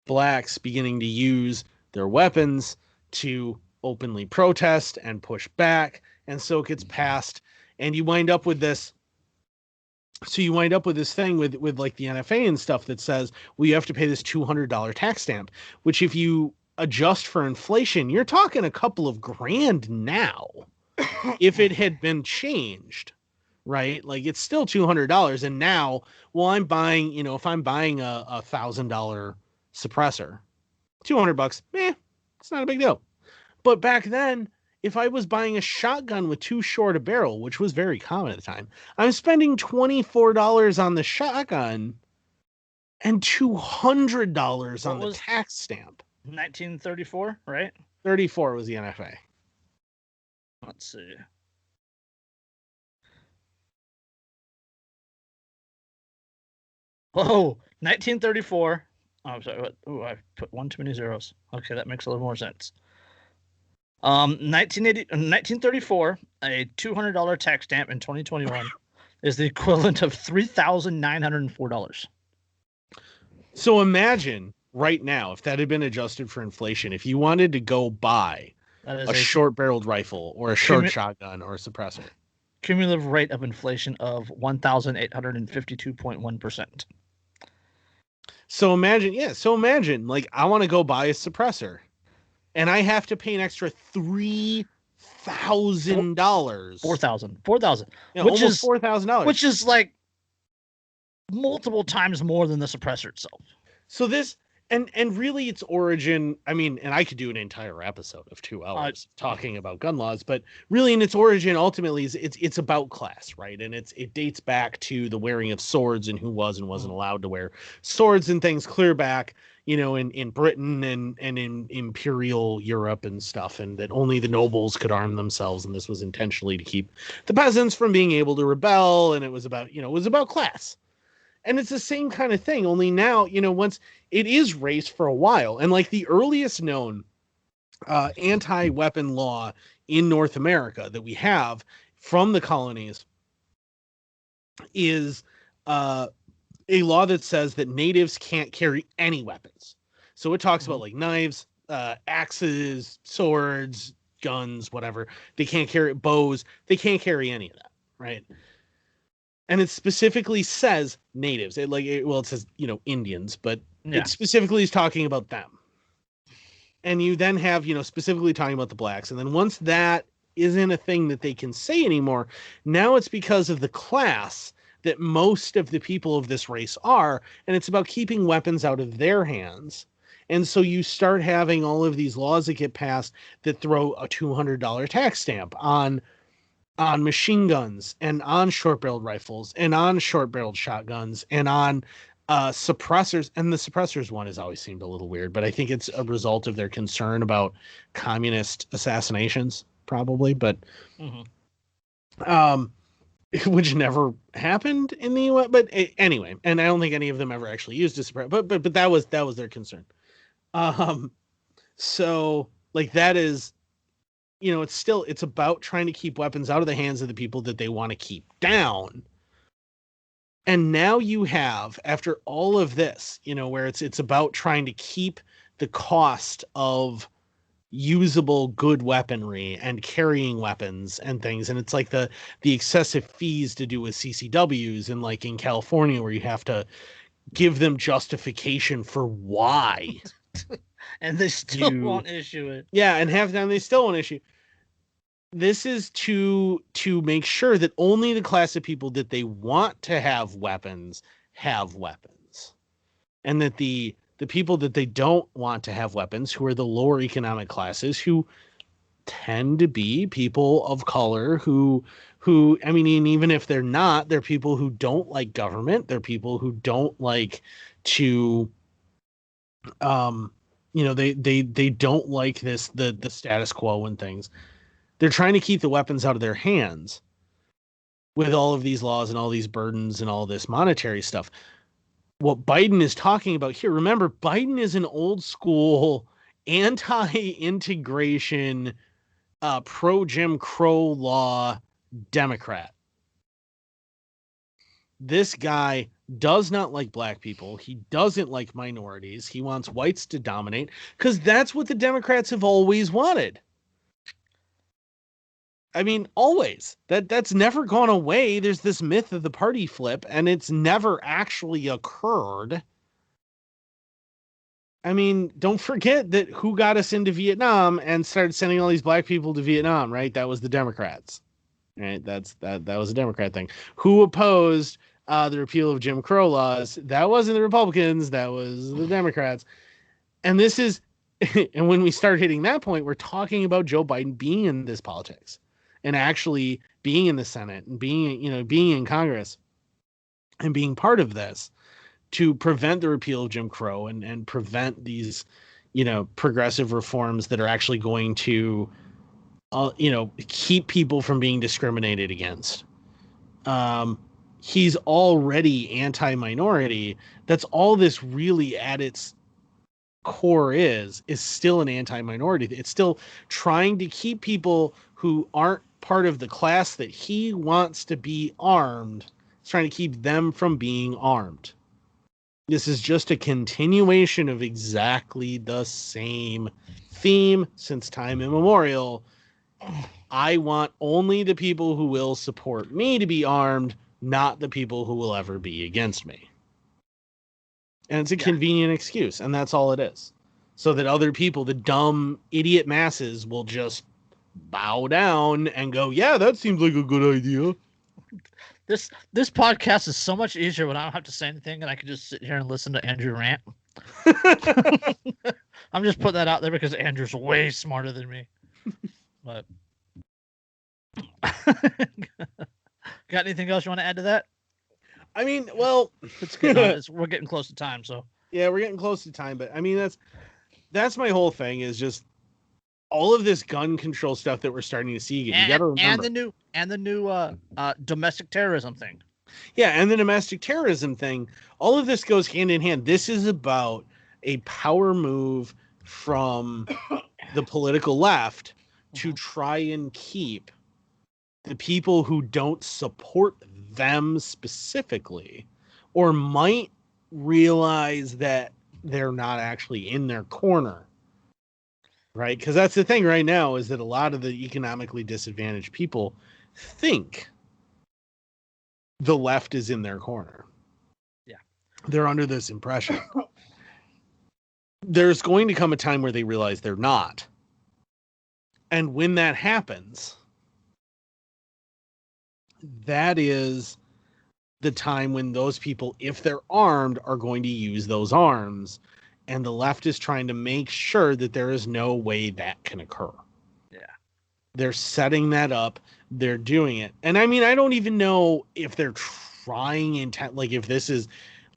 blacks beginning to use their weapons to openly protest and push back. And so it gets passed and you wind up with this. So you wind up with this thing with like the NFA and stuff that says, well, you have to pay this $200 tax stamp, which if you adjust for inflation, you're talking a couple of grand now if it had been changed. Right? Like it's still $200. And now, well, I'm buying, you know, if I'm buying a $1,000 suppressor, $200, it's not a big deal. But back then, if I was buying a shotgun with too short a barrel, which was very common at the time, I'm spending $24 on the shotgun and $200 on the tax stamp. 1934, right? 34 was the NFA. Let's see. Oh, 1934. Oh, I'm sorry. What? Oh, I put one too many zeros. Okay, that makes a little more sense. 1980, 1934, a $200 tax stamp in 2021 is the equivalent of $3,904. So imagine right now, if that had been adjusted for inflation, if you wanted to go buy That is a short-barreled rifle or a short shotgun or a suppressor. Cumulative rate of inflation of 1,852.1%. So imagine, like, I want to go buy a suppressor, and I have to pay an extra $3,000. 4,000. Yeah, Which almost is $4,000. Which is like multiple times more than the suppressor itself. So this and really its origin, I mean, and I could do an entire episode of 2 hours talking about gun laws, but really in its origin ultimately is it's about class, right? And it dates back to the wearing of swords and who was and wasn't allowed to wear swords and things clear back, in Britain and in imperial Europe and stuff, and that only the nobles could arm themselves, and this was intentionally to keep the peasants from being able to rebel, and it was about class. And it's the same kind of thing, only now, once it is race for a while. And like the earliest known anti-weapon law in North America that we have from the colonies is a law that says that natives can't carry any weapons. So it talks about like knives, axes, swords, guns, whatever. They can't carry bows. They can't carry any of that, right? And it specifically says natives. It says, Indians, but it specifically is talking about them. And you then have, specifically talking about the blacks. And then once that isn't a thing that they can say anymore, now it's because of the class that most of the people of this race are. And it's about keeping weapons out of their hands. And so you start having all of these laws that get passed that throw a $200 tax stamp on machine guns and on short-barreled rifles and on short-barreled shotguns and on suppressors. And the suppressors one has always seemed a little weird, but I think it's a result of their concern about communist assassinations, probably. But which never happened in the U.S. But anyway, and I don't think any of them ever actually used a suppressor. But that was their concern. So like that is. It's about trying to keep weapons out of the hands of the people that they want to keep down. And now you have, after all of this, where it's about trying to keep the cost of usable good weaponry and carrying weapons and things. And it's like the excessive fees to do with CCWs and like in California where you have to give them justification for why. And they still won't issue it. Yeah, and half the time they still won't issue. This is to make sure that only the class of people that they want to have weapons, and that the people that they don't want to have weapons, who are the lower economic classes, who tend to be people of color, who I mean, even if they're not, they're people who don't like government, they're people who don't like to they don't like the status quo and things. They're trying to keep the weapons out of their hands with all of these laws and all these burdens and all this monetary stuff. What Biden is talking about here, remember, Biden is an old school anti-integration, pro-Jim Crow law Democrat. This guy does not like black people. He doesn't like minorities. He wants whites to dominate because that's what the Democrats have always wanted. I mean, always. That's never gone away. There's this myth of the party flip, and it's never actually occurred. I mean, don't forget that who got us into Vietnam and started sending all these black people to Vietnam, right? That was the Democrats. Right? That was a Democrat thing. Who opposed the repeal of Jim Crow laws? That wasn't the Republicans. That was the Democrats. And this is, and when we start hitting that point, we're talking about Joe Biden being in this politics and actually being in the Senate and being in Congress and being part of this to prevent the repeal of Jim Crow and prevent these, progressive reforms that are actually going to, keep people from being discriminated against. He's already anti-minority. That's all this really at its core is still an anti-minority. It's still trying to keep people who aren't part of the class that he wants to be armed. It's trying to keep them from being armed. This is just a continuation of exactly the same theme since time immemorial. I want only the people who will support me to be armed, not the people who will ever be against me. And it's a convenient excuse, and that's all it is. So that other people, the dumb idiot masses, will just bow down and go, yeah, that seems like a good idea. This podcast is so much easier when I don't have to say anything and I can just sit here and listen to Andrew rant. I'm just putting that out there because Andrew's way smarter than me. But got anything else you want to add to that? I mean, well, we're getting close to time, so yeah, we're getting close to time. But I mean, that's my whole thing is just all of this gun control stuff that we're starting to see again. You got to remember, and the new domestic terrorism thing. Yeah, and the domestic terrorism thing. All of this goes hand in hand. This is about a power move from the political left to try and keep the people who don't support them specifically, or might realize that they're not actually in their corner. Right? Because that's the thing right now is that a lot of the economically disadvantaged people think the left is in their corner. Yeah. They're under this impression. There's going to come a time where they realize they're not. And when that happens, that is the time when those people, if they're armed, are going to use those arms. And the left is trying to make sure that there is no way that can occur. Yeah. They're setting that up. They're doing it. And I mean, I don't even know if they're trying intent, like if this is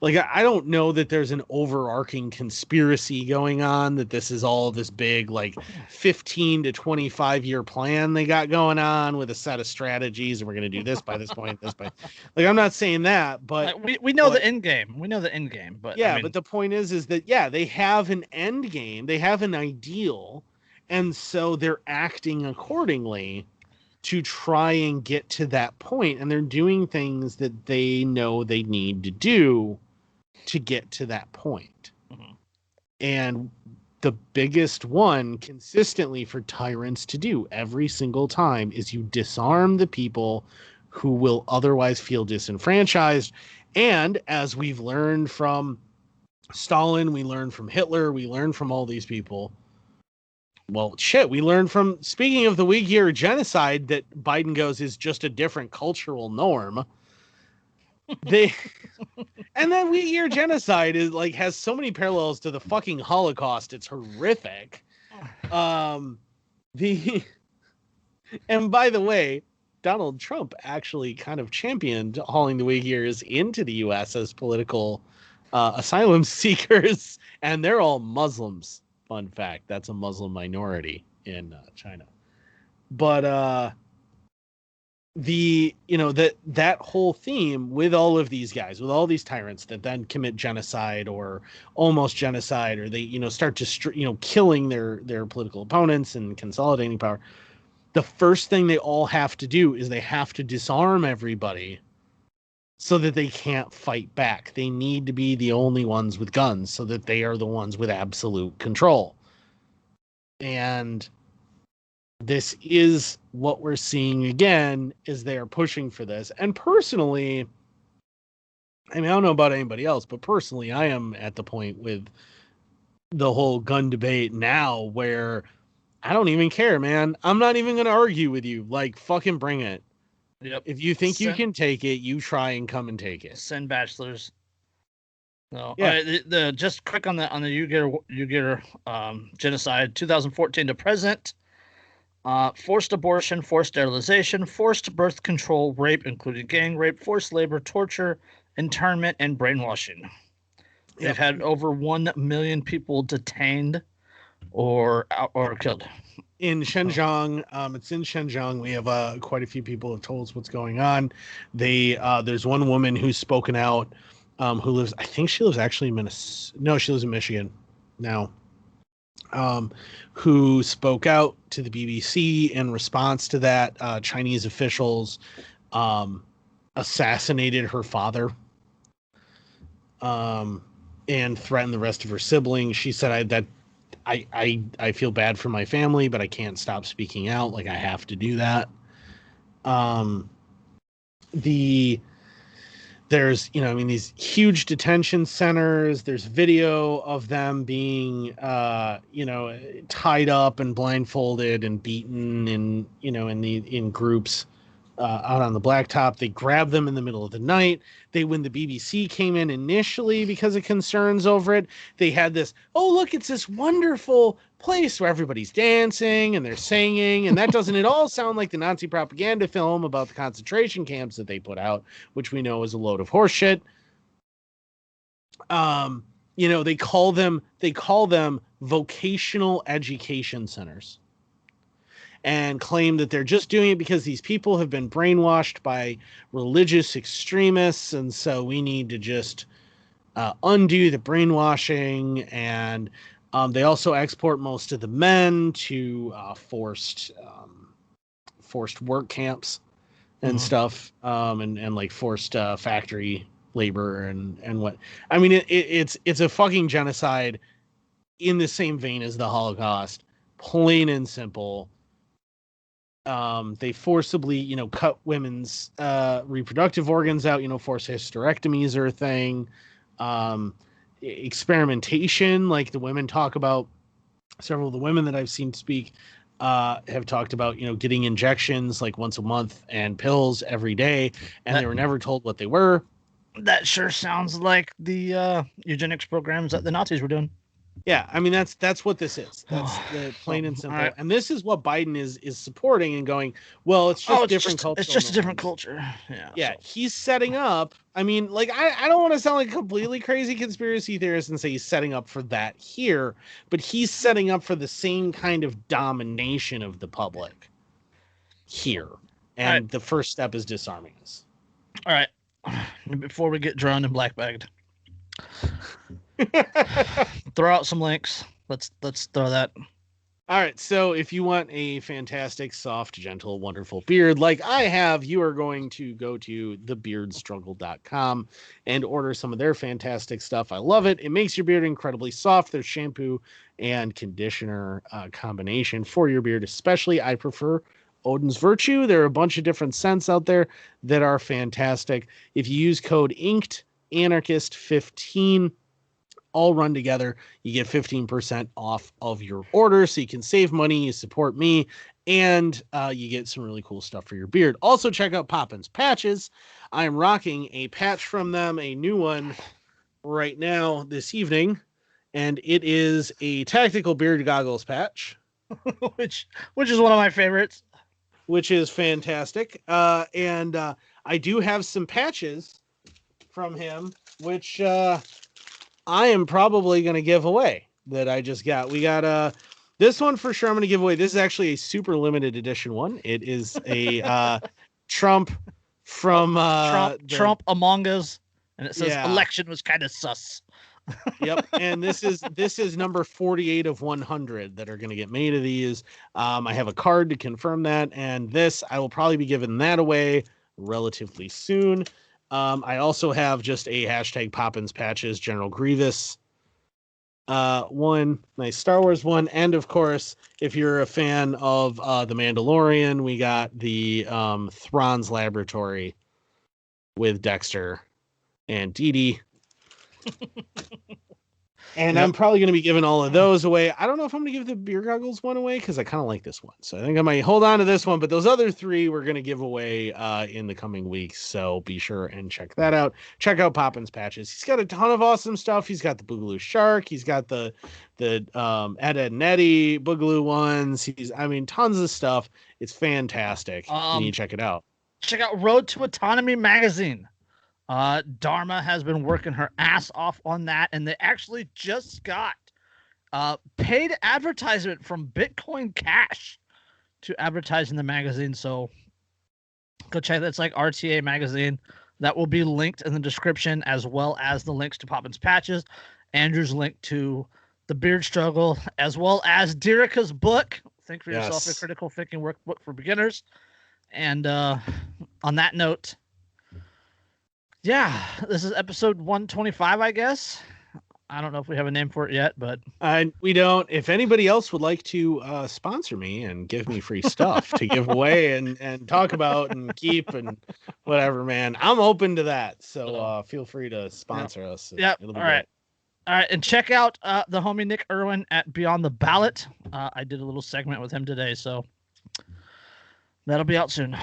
like, I don't know that there's an overarching conspiracy going on, that this is all this big, like 15 to 25 year plan they got going on with a set of strategies. And we're going to do this by this point, this by, like, I'm not saying that, but we know the end game. We know the end game, but yeah, I mean, but the point is that, yeah, they have an end game. They have an ideal. And so they're acting accordingly to try and get to that point. And they're doing things that they know they need to do to get to that point. Mm-hmm. And the biggest one consistently for tyrants to do every single time is you disarm the people who will otherwise feel disenfranchised. And as we've learned from Stalin, we learned from Hitler, we learned from all these people. Well, shit, we learned from, speaking of the Uyghur genocide that Biden goes is just a different cultural norm. And then Uyghur genocide is like has so many parallels to the fucking Holocaust. It's horrific. And by the way, Donald Trump actually kind of championed hauling the Uyghurs into the U.S. as political asylum seekers, and they're all Muslims. Fun fact, that's a Muslim minority in China. But that whole theme with all of these guys, with all these tyrants that then commit genocide or almost genocide, or they start to killing their political opponents and consolidating power. The first thing they all have to do is they have to disarm everybody so that they can't fight back. They need to be the only ones with guns so that they are the ones with absolute control. And this is what we're seeing again, is they are pushing for this. And personally, I mean, I don't know about anybody else, but personally, I am at the point with the whole gun debate now where I don't even care, man. I'm not even going to argue with you. Like, fucking bring it. Yep. If you think you can take it, you try and come and take it. Send bachelors. No, yeah. The just quick on the Uyghur genocide, 2014 to present. Forced abortion, forced sterilization, forced birth control, rape, including gang rape, forced labor, torture, internment, and brainwashing. They've had over 1 million people detained or killed. In Xinjiang, it's in Xinjiang. We have quite a few people have told us what's going on. There's one woman who's spoken out, who lives. I think she lives actually in Minnesota. No, she lives in Michigan now. who spoke out to the BBC in response to that. Chinese officials assassinated her father and threatened the rest of her siblings. She said, I feel bad for my family, but I can't stop speaking out. Like, I have to do that. There's, these huge detention centers. There's video of them being, tied up and blindfolded and beaten in groups out on the blacktop. They grab them in the middle of the night. When the BBC came in initially because of concerns over it, they had this, oh, look, it's this wonderful place where everybody's dancing and they're singing. And that doesn't at all sound like the Nazi propaganda film about the concentration camps that they put out, which we know is a load of horseshit. They call them vocational education centers, and claim that they're just doing it because these people have been brainwashed by religious extremists. And so we need to just undo the brainwashing. And they also export most of the men to forced work camps and stuff, and like forced factory labor and what. I mean, it's a fucking genocide in the same vein as the Holocaust, plain and simple. They forcibly, cut women's reproductive organs out. Forced hysterectomies are a thing. Experimentation, like the women talk about. Several of the women that I've seen speak have talked about, getting injections like once a month and pills every day, and they were never told what they were. That sure sounds like the eugenics programs that the Nazis were doing. Yeah, I mean that's what this is. That's the plain and simple. Right. And this is what Biden is supporting and going, well, it's just different culture. It's just a different culture. Yeah. Yeah, so he's setting up. I mean, like I don't want to sound like a completely crazy conspiracy theorist and say he's setting up for that here, but he's setting up for the same kind of domination of the public here. And the first step is disarming us. All right. Before we get drowned and blackbagged. Throw out some links. Let's throw that. All right. So if you want a fantastic, soft, gentle, wonderful beard like I have, you are going to go to thebeardstruggle.com and order some of their fantastic stuff. I love it. It makes your beard incredibly soft. Their shampoo and conditioner combination for your beard, especially. I prefer Odin's Virtue. There are a bunch of different scents out there that are fantastic. If you use code INKED Anarchist 15, all run together, you get 15% off of your order, so you can save money, you support me, and you get some really cool stuff for your beard. Also, check out Poppins Patches. I am rocking a patch from them, a new one right now this evening, and it is a tactical beard goggles patch, which is one of my favorites, which is fantastic. And I do have some patches from him, which I am probably going to give away that I just got. We got this one for sure I'm going to give away. This is actually a super limited edition one. It is a Trump from Trump Among Us, and it says election was kind of sus. Yep, and this is number 48 of 100 that are going to get made of these. I have a card to confirm that, and this I will probably be giving that away relatively soon. I also have just a hashtag Poppins Patches General Grievous one, nice Star Wars one, and of course, if you're a fan of The Mandalorian, we got the Thrawn's Laboratory with Dexter and Dee Dee. And I'm probably going to be giving all of those away. I don't know if I'm going to give the beer goggles one away because I kind of like this one. So I think I might hold on to this one. But those other three we're going to give away in the coming weeks. So be sure and check that out. Check out Poppins Patches. He's got a ton of awesome stuff. He's got the Boogaloo Shark. He's got the Ed, Ed and Eddie Boogaloo ones. Tons of stuff. It's fantastic. You need to check it out. Check out Road to Autonomy magazine. Dharma has been working her ass off on that, and they actually just got paid advertisement from Bitcoin Cash to advertise in the magazine. So go check that. It's like RTA magazine. That will be linked in the description, as well as the links to Poppins Patches, Andrew's link to The Beard Struggle, as well as Derica's book, Think for Yourself, a Yes. Critical Thinking Workbook for Beginners. And on that note, yeah, this is episode 125, I guess. I don't know if we have a name for it yet, but We don't. If anybody else would like to sponsor me and give me free stuff to give away and talk about and keep and whatever, man, I'm open to that. So feel free to sponsor us. Yep. It'll be All right. great. All right, and check out the homie Nick Irwin at Beyond the Ballot. I did a little segment with him today, so that'll be out soon.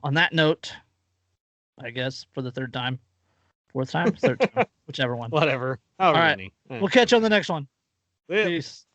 On that note, I guess for the third time, fourth time, whichever one. Whatever. All right. Many. We'll catch you on the next one. Yeah. Peace.